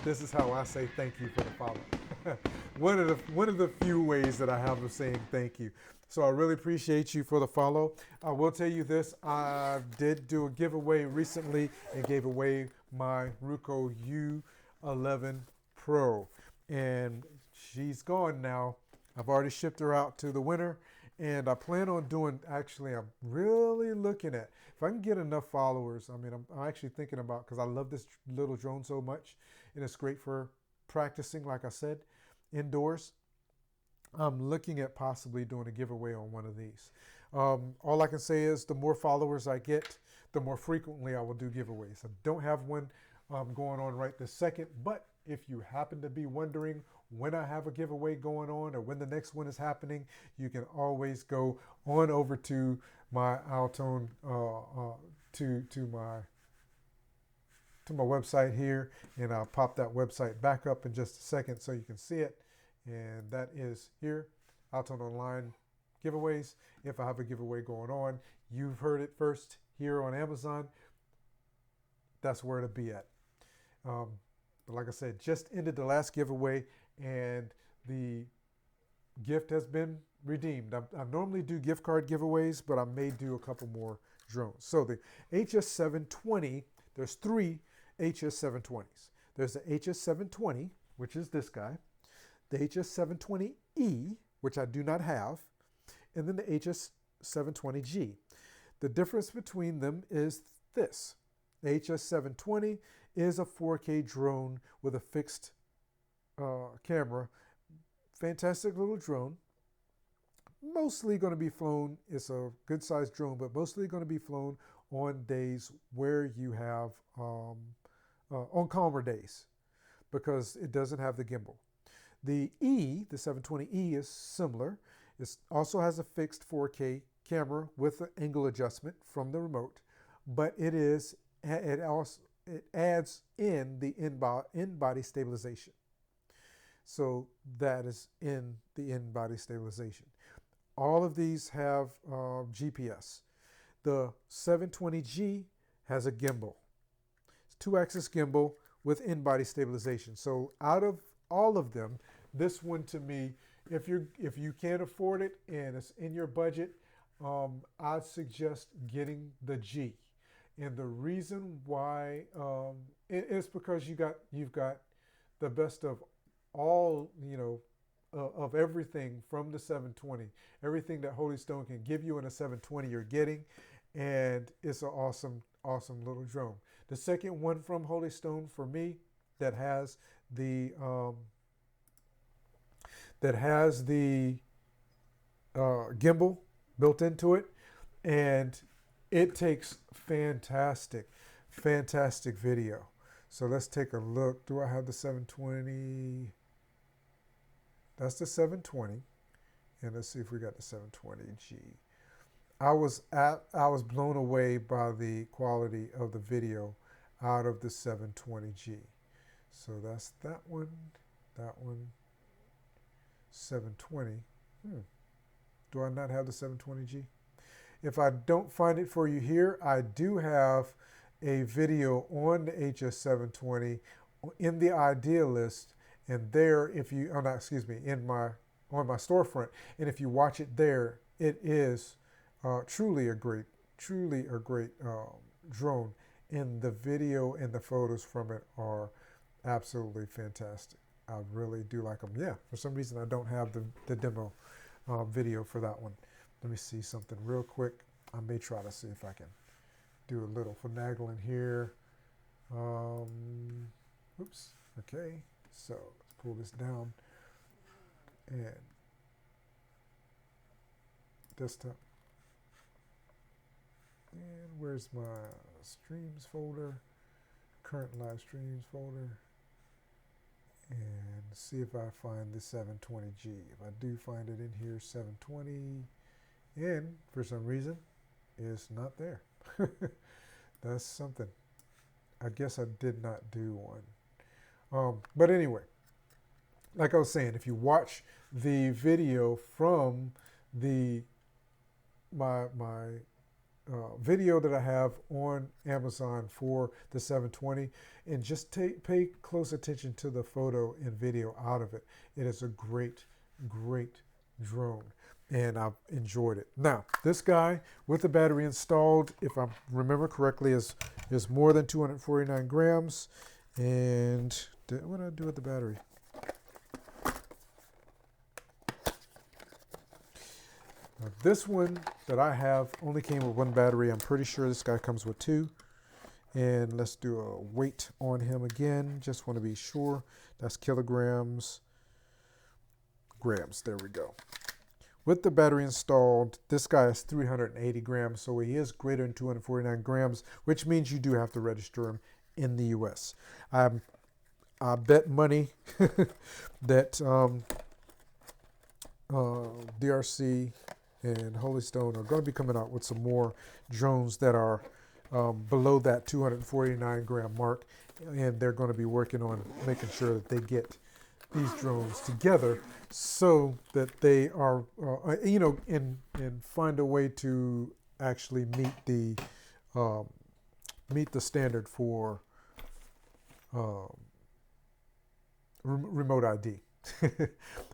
this is how I say thank you for the follow. one of the few ways that I have of saying thank you. So I really appreciate you for the follow. I will tell you this, I did do a giveaway recently and gave away my Ruko U11 Pro. And she's gone now. I've already shipped her out to the winner. And I plan on doing, actually, I'm really looking at, if I can get enough followers, I mean, I'm actually thinking about, because I love this little drone so much, and it's great for practicing, like I said, indoors. I'm looking at possibly doing a giveaway on one of these. All I can say is the more followers I get, the more frequently I will do giveaways. I don't have one going on right this second, but if you happen to be wondering when I have a giveaway going on or when the next one is happening, you can always go on over to my AlTone, to my website here, and I'll pop that website back up in just a second so you can see it. And that is here, AlTone Online giveaways. If I have a giveaway going on, you've heard it first here on Amazon. That's where it'll be at. But like I said, just ended the last giveaway and the gift has been redeemed. I normally do gift card giveaways, but I may do a couple more drones. So the HS720, there's three HS720s. There's the HS720, which is this guy, the HS720E, which I do not have, and then the HS720G. The difference between them is this. The HS720 is a 4K drone with a fixed camera. Fantastic little drone. Mostly going to be flown, it's a good sized drone, but mostly going to be flown on days where you have, on calmer days, because it doesn't have the gimbal. The 720E is similar. It also has a fixed 4K camera with an angle adjustment from the remote, but it adds in the in-body stabilization. So that is in the in-body stabilization. All of these have GPS. The 720G has a gimbal. It's 2-axis gimbal with in-body stabilization. So out of all of them, this one to me, if you can't afford it and it's in your budget, I'd suggest getting the G. And the reason why it is because you've got the best of all, of everything from the 720. Everything that Holystone can give you in a 720 you're getting, and it's an awesome, awesome little drone. The second one from Holystone for me that has the gimbal built into it, and it takes fantastic video. So let's take a look. Do I have the 720? That's the 720. And let's see if we got the 720G. I was blown away by the quality of the video out of the 720G. So that's that one, 720. Do I not have the 720G? If I don't find it for you here, I do have a video on the HS720 in the idea list, and there, if you, oh, not, excuse me, on my storefront, and if you watch it there, it is truly a great drone, and the video and the photos from it are absolutely fantastic. I really do like them. Yeah, for some reason I don't have the demo video for that one. Let me see something real quick. I may try to see if I can do a little finagling here. Oops. Okay. So let's pull this down and desktop. And where's my streams folder? Current live streams folder. And see if I find the 720G. If I do find it in here, 720, and for some reason, it's not there. That's something. I guess I did not do one. But anyway, like I was saying, if you watch the video from my video that I have on Amazon for the 720, and just pay close attention to the photo and video out of it. It is a great drone, and I've enjoyed it. Now, this guy with the battery installed, if I remember correctly, is more than 249 grams. And what did I do with the battery? Now, this one that I have only came with one battery. I'm pretty sure this guy comes with two. And let's do a weight on him again. Just want to be sure. That's kilograms, grams. There we go. With the battery installed, this guy is 380 grams, so he is greater than 249 grams, which means you do have to register him in the U.S. I bet money that DRC and Holy Stone are going to be coming out with some more drones that are below that 249 gram mark, and they're going to be working on making sure that they get these drones together so that they are, and find a way to actually meet the standard for remote ID.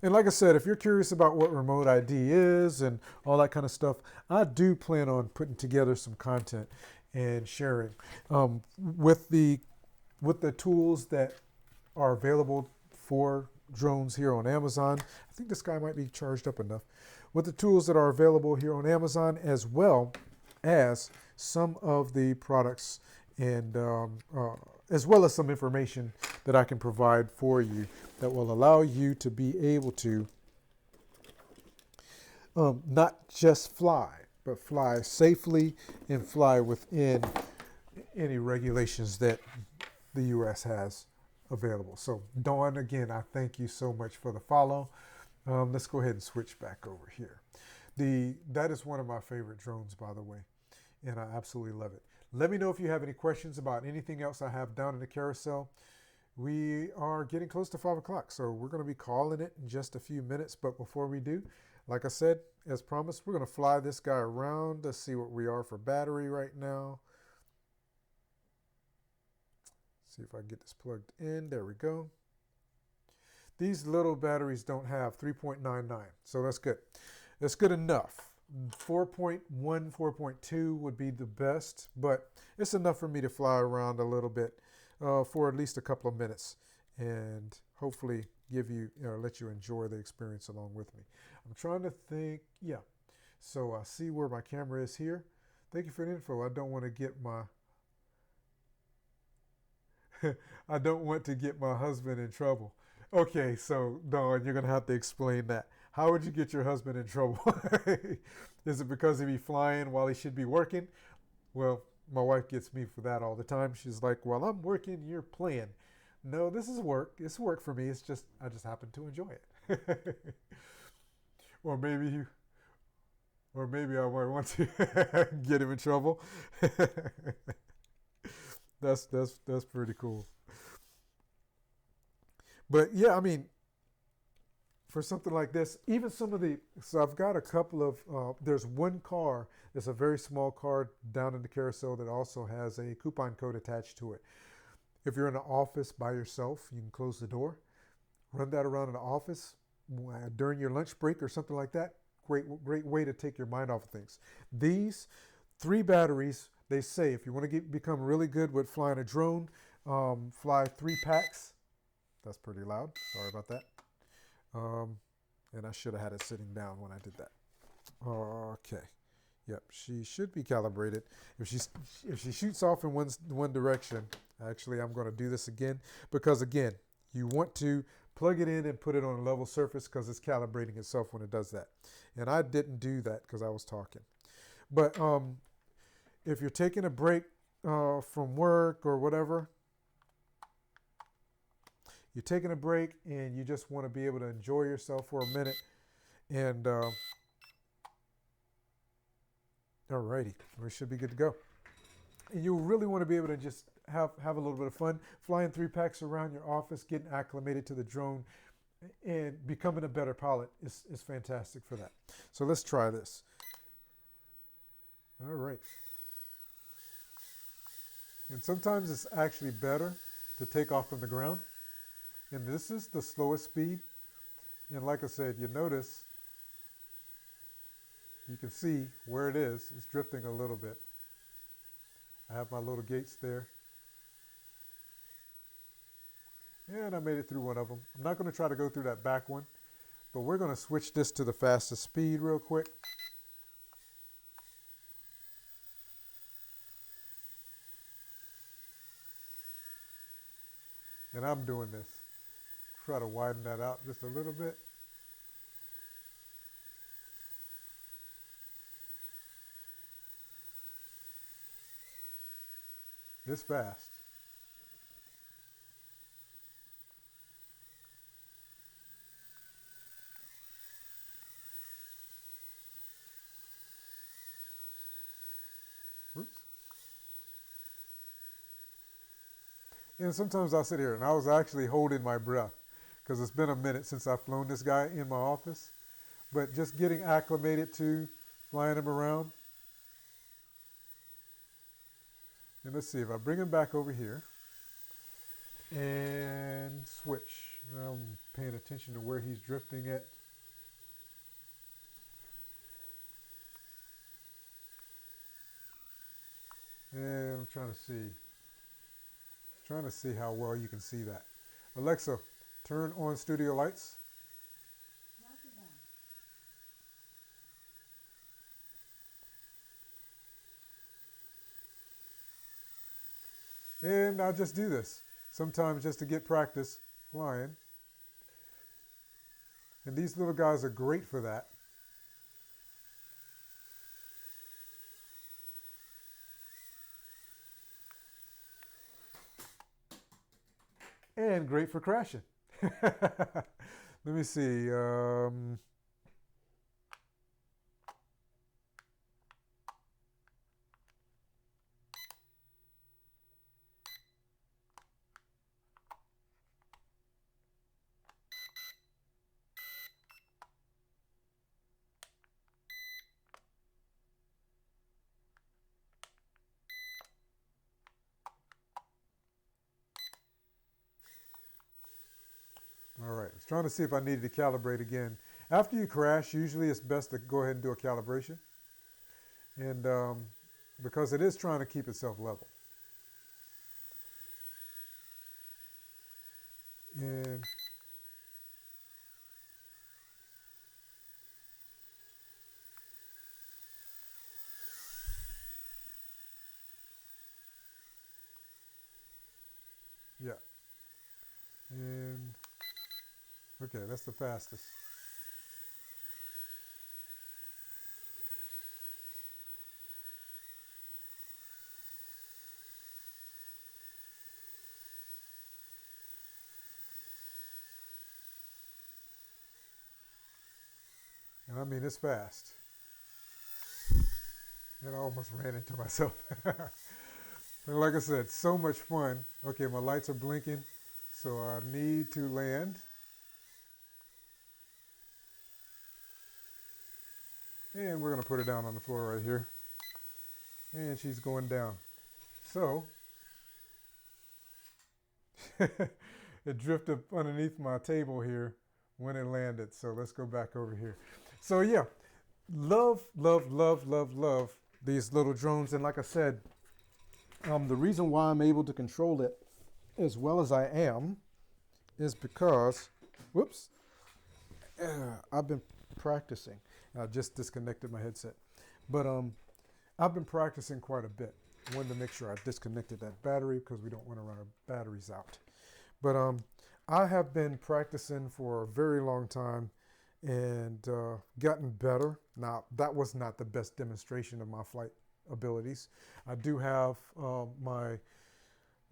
And like I said, if you're curious about what remote ID is and all that kind of stuff, I do plan on putting together some content and sharing with the tools that are available for drones here on Amazon. I think this guy might be charged up enough. With the tools that are available here on Amazon, as well as some of the products and as well as some information that I can provide for you that will allow you to be able to not just fly, but fly safely and fly within any regulations that the U.S. has available. So, Dawn, again, I thank you so much for the follow. Let's go ahead and switch back over here. That is one of my favorite drones, by the way, and I absolutely love it. Let me know if you have any questions about anything else I have down in the carousel. We are getting close to 5 o'clock, so we're going to be calling it in just a few minutes. But before we do, like I said, as promised, we're going to fly this guy around. Let's see what we are for battery right now. See if I can get this plugged in. There we go. These little batteries don't have 3.99, so that's good. That's good enough. 4.1, 4.2 would be the best, but it's enough for me to fly around a little bit for at least a couple of minutes and hopefully let you enjoy the experience along with me. I'm trying to think, yeah. So I see where my camera is here. Thank you for the info. I don't want to get my husband in trouble. Okay, so Dawn, you're going to have to explain that. How would you get your husband in trouble? Is it because he'd be flying while he should be working? Well, my wife gets me for that all the time. She's like, "While I'm working, you're playing." No, this is work. It's work for me. It's just I just happen to enjoy it. or maybe you, or maybe I might want to get him in trouble. That's pretty cool. But yeah, I mean, for something like this, even some of the, so I've got a couple of, there's one car, it's a very small car down in the carousel that also has a coupon code attached to it. If you're in an office by yourself, you can close the door, run that around in the office during your lunch break or something like that. Great way to take your mind off of things. These 3 batteries, they say if you want to become really good with flying a drone, fly 3 packs. That's pretty loud. Sorry about that. And I should have had it sitting down when I did that. Okay. Yep, she should be calibrated. If she shoots off in one direction, actually I'm going to do this again because again, you want to plug it in and put it on a level surface because it's calibrating itself when it does that. And I didn't do that because I was talking. But if you're taking a break from work or whatever, you're taking a break and you just want to be able to enjoy yourself for a minute. And alrighty, we should be good to go. And you really want to be able to just have a little bit of fun, flying 3 packs around your office, getting acclimated to the drone, and becoming a better pilot is fantastic for that. So let's try this. All right. And sometimes it's actually better to take off from the ground. And this is the slowest speed. And like I said, you notice, you can see where it is. It's drifting a little bit. I have my little gates there. And I made it through one of them. I'm not going to try to go through that back one, but we're going to switch this to the fastest speed real quick. And I'm doing this. Try to widen that out just a little bit. It's fast. Oops. And sometimes I'll sit here, and I was actually holding my breath because it's been a minute since I've flown this guy in my office. But just getting acclimated to flying him around. And let's see, if I bring him back over here and switch. Now I'm paying attention to where he's drifting at. And I'm trying to see how well you can see that. Alexa, turn on studio lights. And I'll just do this sometimes just to get practice flying. And these little guys are great for that. And great for crashing. Let me see. All right, I was trying to see if I needed to calibrate again. After you crash, usually it's best to go ahead and do a calibration. And because it is trying to keep itself level. And yeah. And okay, that's the fastest. And I mean, it's fast. And I almost ran into myself. And like I said, so much fun. Okay, my lights are blinking, so I need to land. And we're going to put her down on the floor right here. And she's going down. So, it drifted underneath my table here when it landed. So let's go back over here. So yeah, love, love, love, love, love these little drones. And like I said, the reason why I'm able to control it as well as I am is because, whoops, I've been practicing. I just disconnected my headset. But I've been practicing quite a bit. I wanted to make sure I disconnected that battery because we don't want to run our batteries out. But I have been practicing for a very long time and gotten better. Now, that was not the best demonstration of my flight abilities. I do have my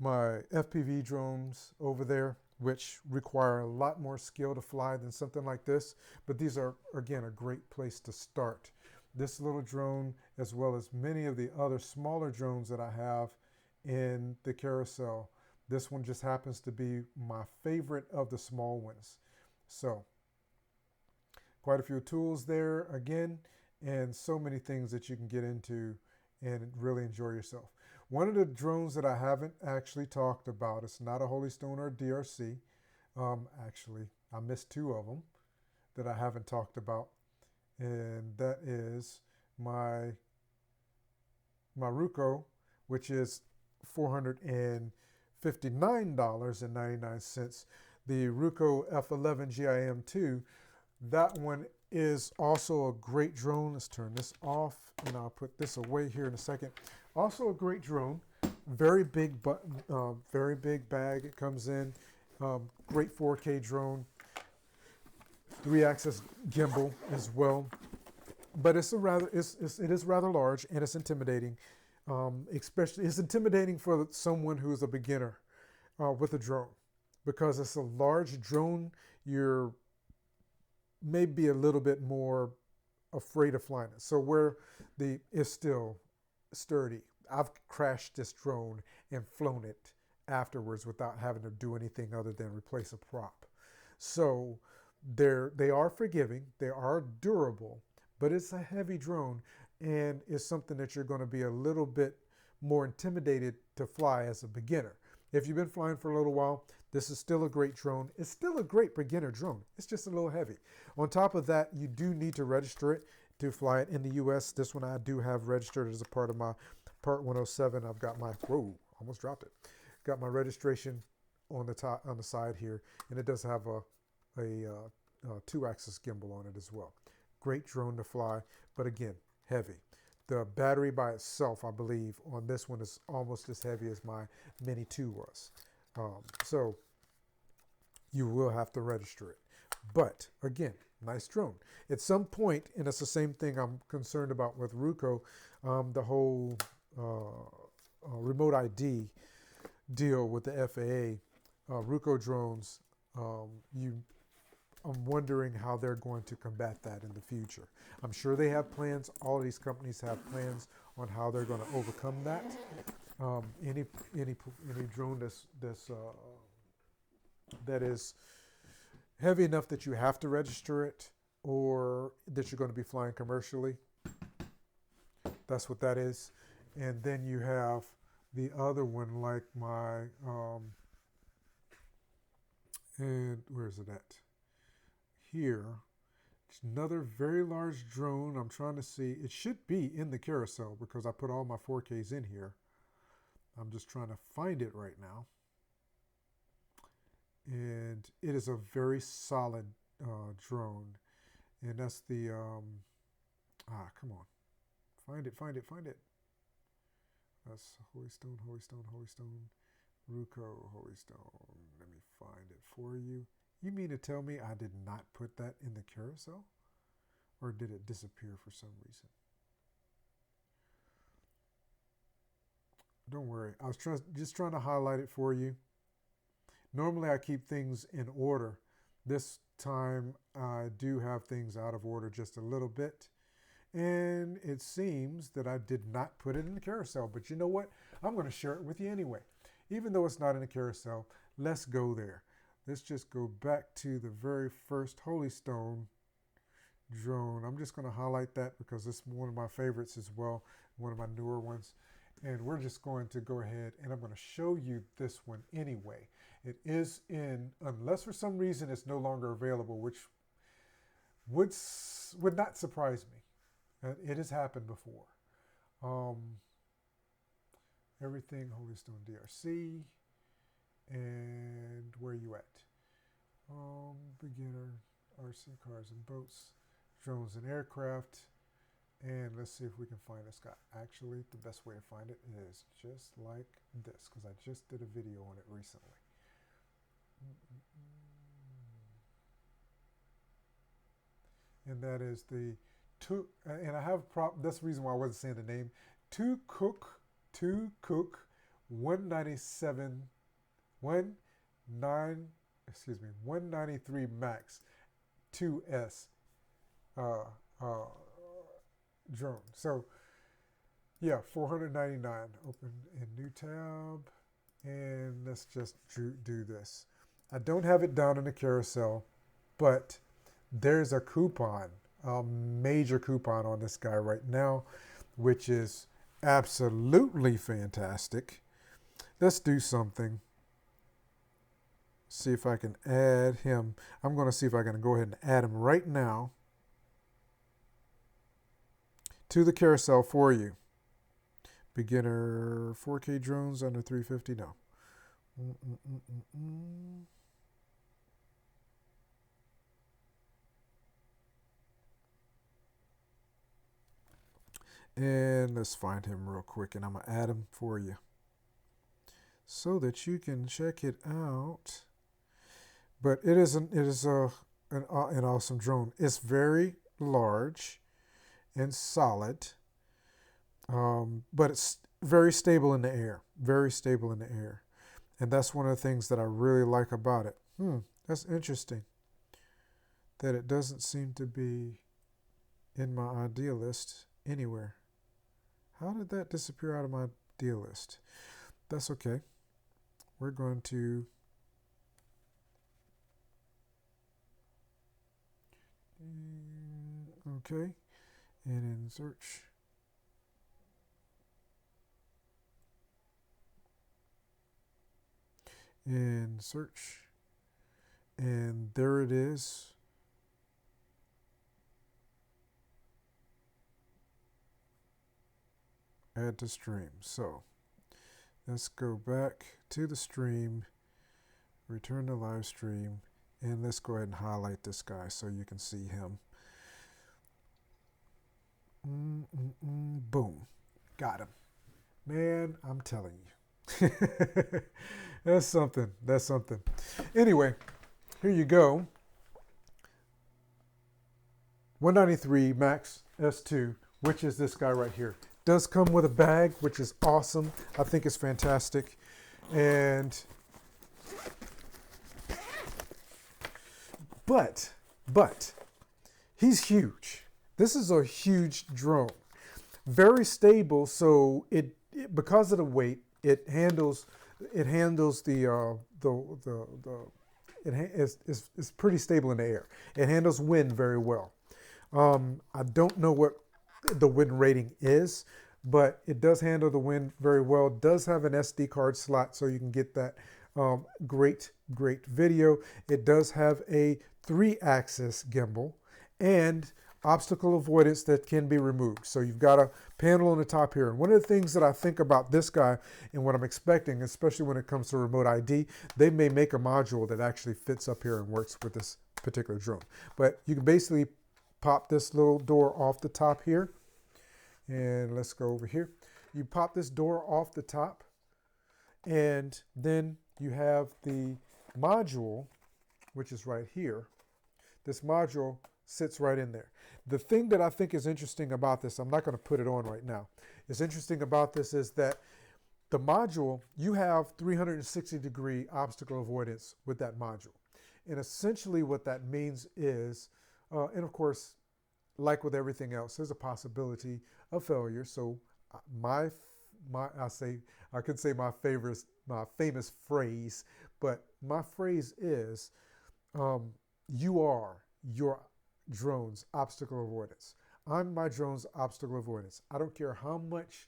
FPV drones over there, which require a lot more skill to fly than something like this. But these are, again, a great place to start. This little drone, as well as many of the other smaller drones that I have in the carousel. This one just happens to be my favorite of the small ones. So, quite a few tools there again, and so many things that you can get into and really enjoy yourself. One of the drones that I haven't actually talked about, it's not a Holystone or DRC. Actually, I missed two of them that I haven't talked about. And that is my Ruco, which is $459.99. The Ruco F11 GIM2, that one is also a great drone. Let's turn this off and I'll put this away here in a second. Also a great drone, very big very big bag it comes in. Great 4K drone. 3-axis gimbal as well, but it is rather large and it's intimidating. Especially, it's intimidating for someone who is a beginner with a drone, because it's a large drone. You're maybe a little bit more afraid of flying it. So where it's still sturdy. I've crashed this drone and flown it afterwards without having to do anything other than replace a prop. So they are forgiving, they are durable, but it's a heavy drone and it's something that you're going to be a little bit more intimidated to fly as a beginner. If you've been flying for a little while, this is still a great drone. It's still a great beginner drone. It's just a little heavy. On top of that, you do need to register it to fly it in the US. This one I do have registered as a part of my Part 107. I've got my, whoa, almost dropped it. Got my registration on the top, on the side here, and it does have a 2-axis gimbal on it as well. Great drone to fly, but again, heavy. The battery by itself, I believe, on this one is almost as heavy as my Mini 2 was. So you will have to register it. But again, nice drone. At some point, and it's the same thing I'm concerned about with Ruco, the whole remote ID deal with the FAA, Ruco drones, I'm wondering how they're going to combat that in the future. I'm sure they have plans. All of these companies have plans on how they're going to overcome that. Any drone that is heavy enough that you have to register it, or that you're going to be flying commercially, that's what that is. And then you have the other one, like my and where is it at? Here, it's another very large drone. I'm trying to see. It should be in the carousel because I put all my 4Ks in here. I'm just trying to find it right now. And it is a very solid drone. And that's the, come on. Find it. That's Holystone, Ruco, Holystone. Let me find it for you. You mean to tell me I did not put that in the carousel? Or did it disappear for some reason? Don't worry. I was just trying to highlight it for you. Normally I keep things in order, This time I do have things out of order just a little bit. And it seems that I did not put it in the carousel. But you know what? I'm going to share it with you anyway. Even though it's not in the carousel, let's go there. Let's just go back to the very first Holy Stone drone. I'm just going to highlight that because it's one of my favorites as well, one of my newer ones. And we're just going to go ahead and I'm going to show you this one anyway. It is in, unless for some reason it's no longer available, which would not surprise me. It has happened before. Everything Holy Stone DRC. And where are you at? Beginner, RC cars and boats, drones and aircraft. And let's see if we can find this guy. Actually, the best way to find it is just like this, because I just did a video on it recently. And that is the and I have that's the reason why I wasn't saying the name. Two Cook 193 Max 2S drone. So yeah, $499. Open in new tab, and let's just do this. I don't have it down in the carousel, but there's a coupon, a major coupon on this guy right now, which is absolutely fantastic. Let's do something. See if I can add him. I'm going to see if I can go ahead and add him right now to the carousel for you. Beginner 4K drones under 350. No. And let's find him real quick, and I'm going to add him for you so that you can check it out. But it is an awesome drone. It's very large and solid, but it's very stable in the air. Very stable in the air. And that's one of the things that I really like about it. That's interesting that it doesn't seem to be in my idea list anywhere. How did that disappear out of my deal list? That's okay. We're going to okay, and in search. And search. And there it is. Add to stream. So let's go back to the stream, return to live stream, and let's go ahead and highlight this guy so you can see him. Boom. Got him. Man, I'm telling you. That's something. That's something. Anyway, here you go. 193 Max S2, which is this guy right here. Does come with a bag, which is awesome. I think it's fantastic. But he's huge. This is a huge drone. Very stable, so it because of the weight, it's pretty stable in the air. It handles wind very well. I don't know what the wind rating is, but it does handle the wind very well. It does have an SD card slot, so you can get that great video. It does have a 3-axis gimbal and obstacle avoidance that can be removed. So you've got a panel on the top here. And one of the things that I think about this guy and what I'm expecting, especially when it comes to remote ID, they may make a module that actually fits up here and works with this particular drone. But you can basically pop this little door off the top here. And let's go over here. You pop this door off the top, and then you have the module, which is right here. This module sits right in there. The thing that I think is interesting about this, I'm not going to put it on right now. What's interesting about this is that the module, you have 360-degree obstacle avoidance with that module. And essentially what that means is, and of course, like with everything else, there's a possibility of failure. So my I could say my famous phrase, but my phrase is, you are your drone's obstacle avoidance. I'm my drone's obstacle avoidance. I don't care how much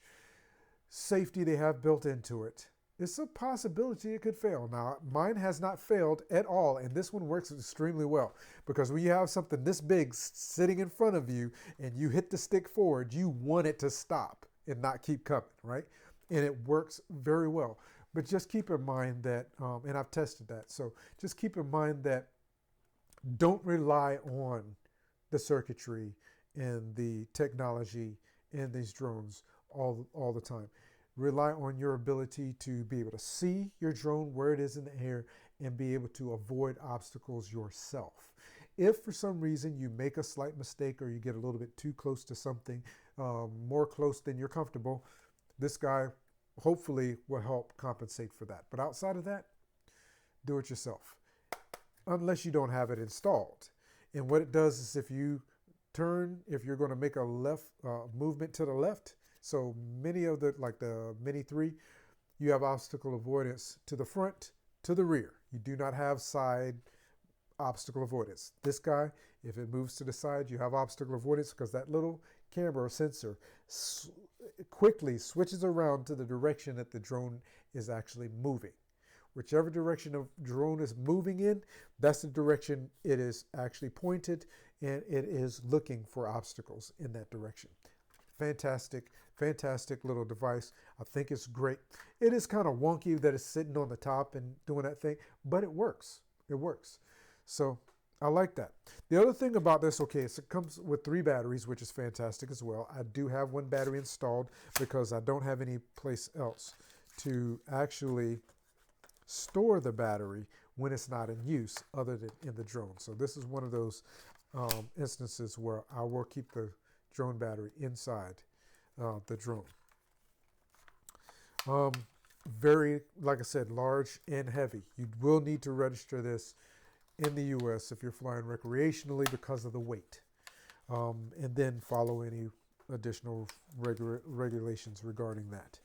safety they have built into it. It's a possibility it could fail. Now, mine has not failed at all, and this one works extremely well, because when you have something this big sitting in front of you and you hit the stick forward, you want it to stop and not keep coming, right? And it works very well. But just keep in mind that, and I've tested that, so just keep in mind that don't rely on the circuitry and the technology in these drones all the time. Rely on your ability to be able to see your drone where it is in the air and be able to avoid obstacles yourself. If for some reason you make a slight mistake or you get a little bit too close to something, more close than you're comfortable, this guy hopefully will help compensate for that. But outside of that, do it yourself, unless you don't have it installed. And what it does is if you're going to make a left movement to the left, so many of like the Mini 3, you have obstacle avoidance to the front, to the rear. You do not have side obstacle avoidance. This guy, if it moves to the side, you have obstacle avoidance because that little camera or sensor quickly switches around to the direction that the drone is actually moving. Whichever direction the drone is moving in, that's the direction it is actually pointed, and it is looking for obstacles in that direction. Fantastic, fantastic little device. I think it's great. It is kind of wonky that it's sitting on the top and doing that thing, but it works. It works. So I like that. The other thing about this, okay, so it comes with 3 batteries, which is fantastic as well. I do have 1 battery installed because I don't have any place else to actually store the battery when it's not in use other than in the drone. So this is one of those instances where I will keep the drone battery inside the drone. Very, like I said, large and heavy. You will need to register this in the US if you're flying recreationally because of the weight, and then follow any additional regulations regarding that.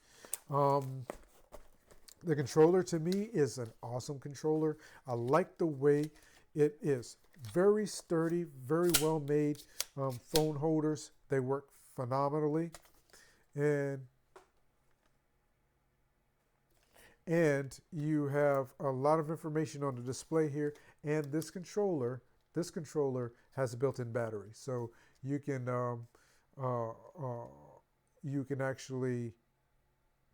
The controller to me is an awesome controller. I like the way it is. Very sturdy, very well made phone holders. They work phenomenally. And you have a lot of information on the display here. And this controller has a built-in battery. So you can actually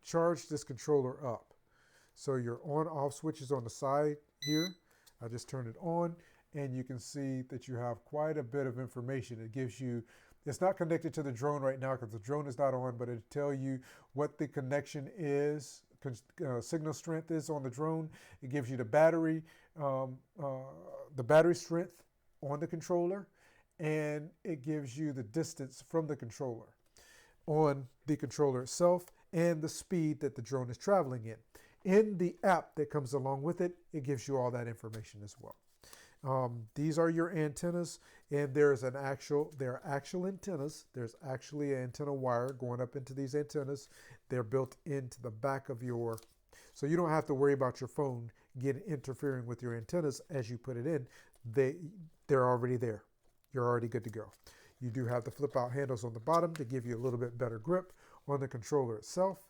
charge this controller up. So your on-off switch is on the side here. I just turned it on, and you can see that you have quite a bit of information. It gives you, it's not connected to the drone right now because the drone is not on, but it'll tell you what the connection is, signal strength is on the drone. It gives you the battery strength on the controller, and it gives you the distance from the controller on the controller itself and the speed that the drone is traveling in. In the app that comes along with it, it gives you all that information as well. These are your antennas, and there are actual antennas. There's actually an antenna wire going up into these antennas. They're built into the back of so you don't have to worry about your phone interfering with your antennas as you put it in. They're already there. You're already good to go. You do have the flip out handles on the bottom to give you a little bit better grip on the controller itself.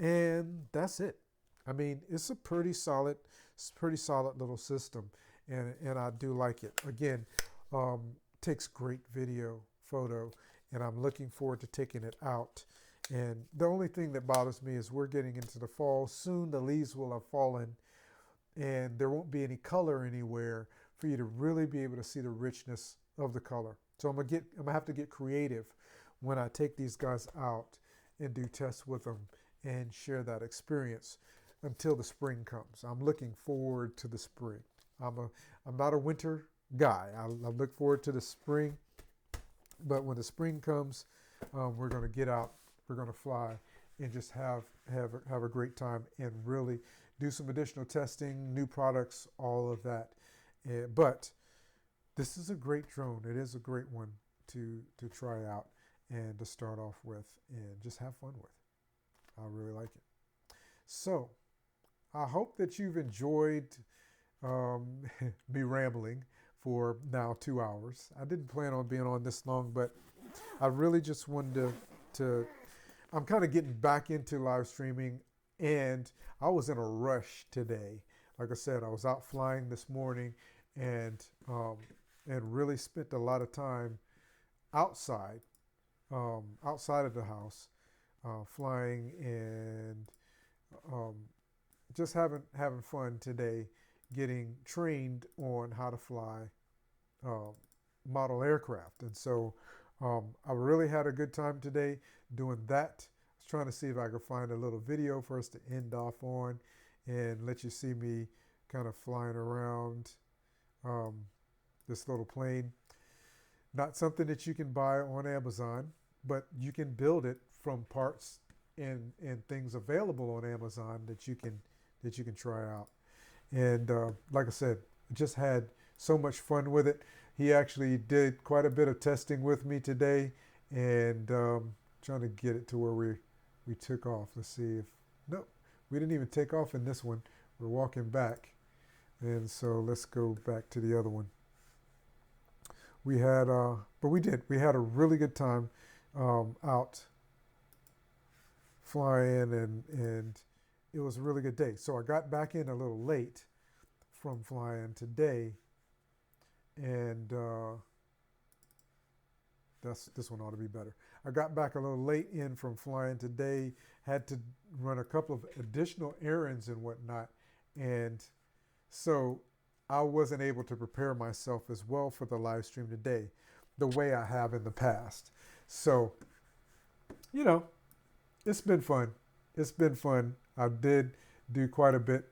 And that's it. I mean, it's a pretty solid little system, and I do like it. Again, takes great video, photo, and I'm looking forward to taking it out. And the only thing that bothers me is we're getting into the fall. Soon the leaves will have fallen, and there won't be any color anywhere for you to really be able to see the richness of the color. So I'm gonna have to get creative when I take these guys out and do tests with them and share that experience until the spring comes. I'm looking forward to the spring. I'm not a winter guy. I look forward to the spring, but when the spring comes, we're going to get out, we're going to fly, and just have a great time and really do some additional testing, new products, all of that. But this is a great drone. It is a great one to try out and to start off with and just have fun with. I really like it. So I hope that you've enjoyed me rambling for now 2 hours. I didn't plan on being on this long, but I really just wanted to I'm kind of getting back into live streaming, and I was in a rush today. Like I said, I was out flying this morning, and really spent a lot of time outside, outside of the house, flying and just having fun today, getting trained on how to fly uh, model aircraft. And so I really had a good time today doing that. I was trying to see if I could find a little video for us to end off on and let you see me kind of flying around this little plane. Not something that you can buy on Amazon, but you can build it from parts and things available on Amazon that you can try out. And like I said, just had so much fun with it. He actually did quite a bit of testing with me today, and trying to get it to where we took off. Let's see if no, we didn't even take off in this one. We're walking back, and so let's go back to the other one. We had, but we did. We had a really good time out flying, and it was a really good day. So I got back in a little late from flying today, and this one ought to be better. I got back a little late in from flying today, had to run a couple of additional errands and whatnot, and so I wasn't able to prepare myself as well for the live stream today the way I have in the past. So, it's been fun. It's been fun. I did do quite a bit.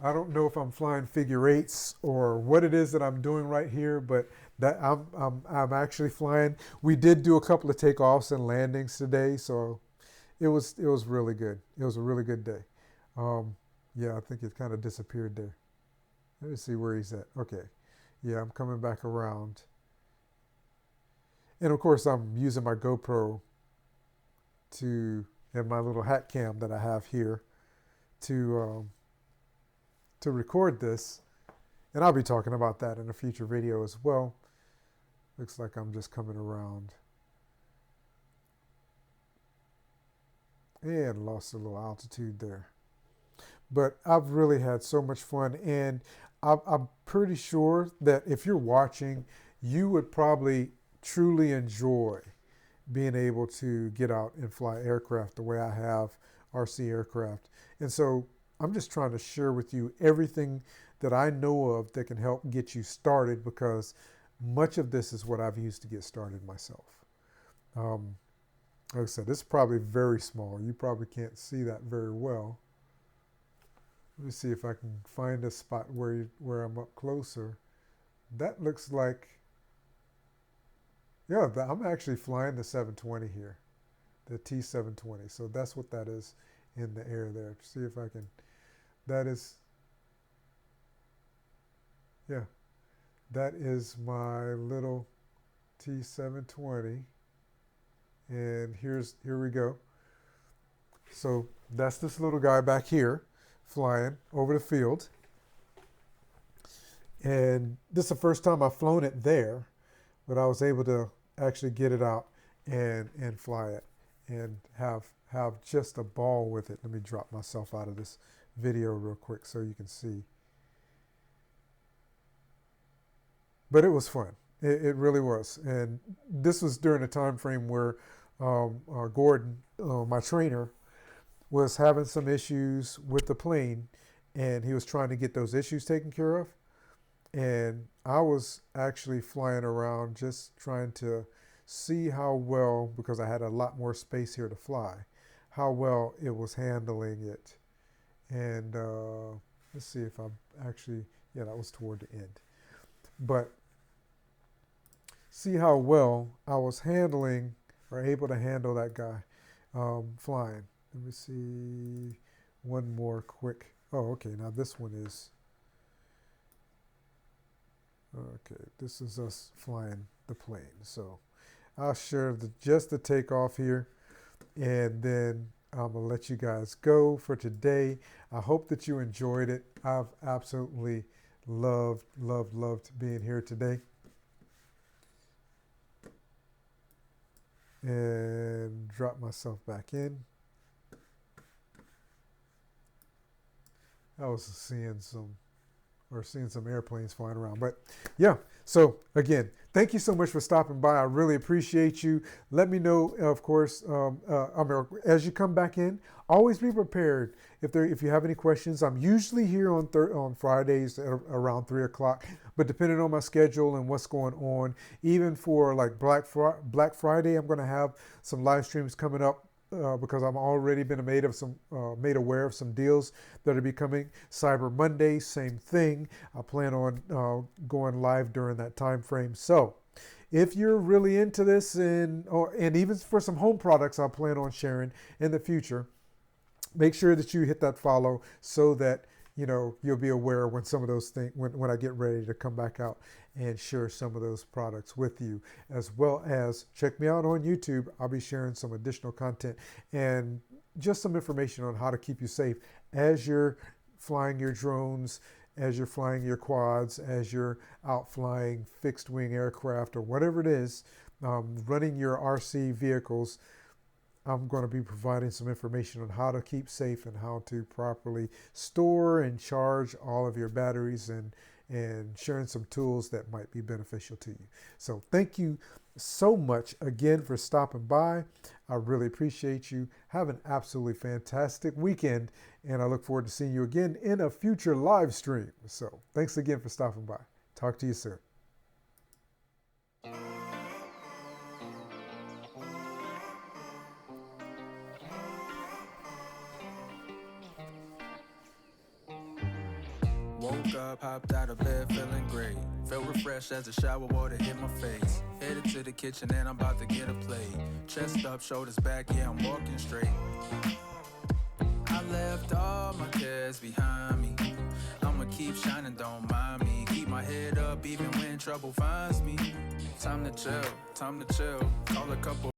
I don't know if I'm flying figure eights or what it is that I'm doing right here, but that I'm actually flying. We did do a couple of takeoffs and landings today, so it was really good. It was a really good day. Yeah, I think it kind of disappeared there. Let me see where he's at. Okay. Yeah, I'm coming back around. And of course, I'm using my GoPro and my little hat cam that I have here to record this. And I'll be talking about that in a future video as well. Looks like I'm just coming around. And lost a little altitude there. But I've really had so much fun, and I'm pretty sure that if you're watching, you would probably truly enjoy being able to get out and fly aircraft the way I have RC aircraft. And so I'm just trying to share with you everything that I know of that can help get you started, because much of this is what I've used to get started myself. Like I said, this is probably very small. You probably can't see that very well. Let me see if I can find a spot where I'm up closer. That looks like, yeah, I'm actually flying the 720 here, the T720. So that's what that is in the air there. See if I can, that is, yeah, that is my little T720. And here we go. So that's this little guy back here flying over the field. And this is the first time I've flown it there, but I was able to actually get it out and fly it and have just a ball with it. Let me drop myself out of this video real quick so you can see. But it was fun. It really was. And this was during a time frame where Gordon, my trainer, was having some issues with the plane, and he was trying to get those issues taken care of. And I was actually flying around just trying to see how well, because I had a lot more space here to fly, how well it was handling it. And let's see if I'm actually, yeah, that was toward the end. But see how well I was handling or able to handle that guy flying. Let me see one more quick. Oh, okay. Now this one is, Okay, this is us flying the plane. So I'll share just the takeoff here, and then I'm gonna let you guys go for today. I hope that you enjoyed it. I've absolutely loved being here today. And drop myself back in. I was seeing some airplanes flying around. But yeah, so again, thank you so much for stopping by. I really appreciate you. Let me know, of course, as you come back in, always be prepared. If you have any questions, I'm usually here on Fridays at around 3 o'clock. But depending on my schedule and what's going on, even for like Black Friday, I'm going to have some live streams coming up. Because I'm already been made aware of some deals that are becoming. Cyber Monday, same thing. I plan on going live during that time frame. So if you're really into this, and even for some home products I plan on sharing in the future, make sure that you hit that follow so that you'll be aware when some of those things, when I get ready to come back out and share some of those products with you, as well as check me out on YouTube. I'll be sharing some additional content and just some information on how to keep you safe as you're flying your drones, as you're flying your quads, as you're out flying fixed wing aircraft or whatever it is, running your RC vehicles. I'm going to be providing some information on how to keep safe and how to properly store and charge all of your batteries, and sharing some tools that might be beneficial to you. So thank you so much again for stopping by. I really appreciate you. Have an absolutely fantastic weekend, and I look forward to seeing you again in a future live stream. So thanks again for stopping by. Talk to you soon. Woke up, hopped out of bed, feeling great. Felt refreshed as the shower water hit my face. Headed to the kitchen and I'm about to get a plate. Chest up, shoulders back, yeah, I'm walking straight. I left all my cares behind me. I'ma keep shining, don't mind me. Keep my head up even when trouble finds me. Time to chill, call a couple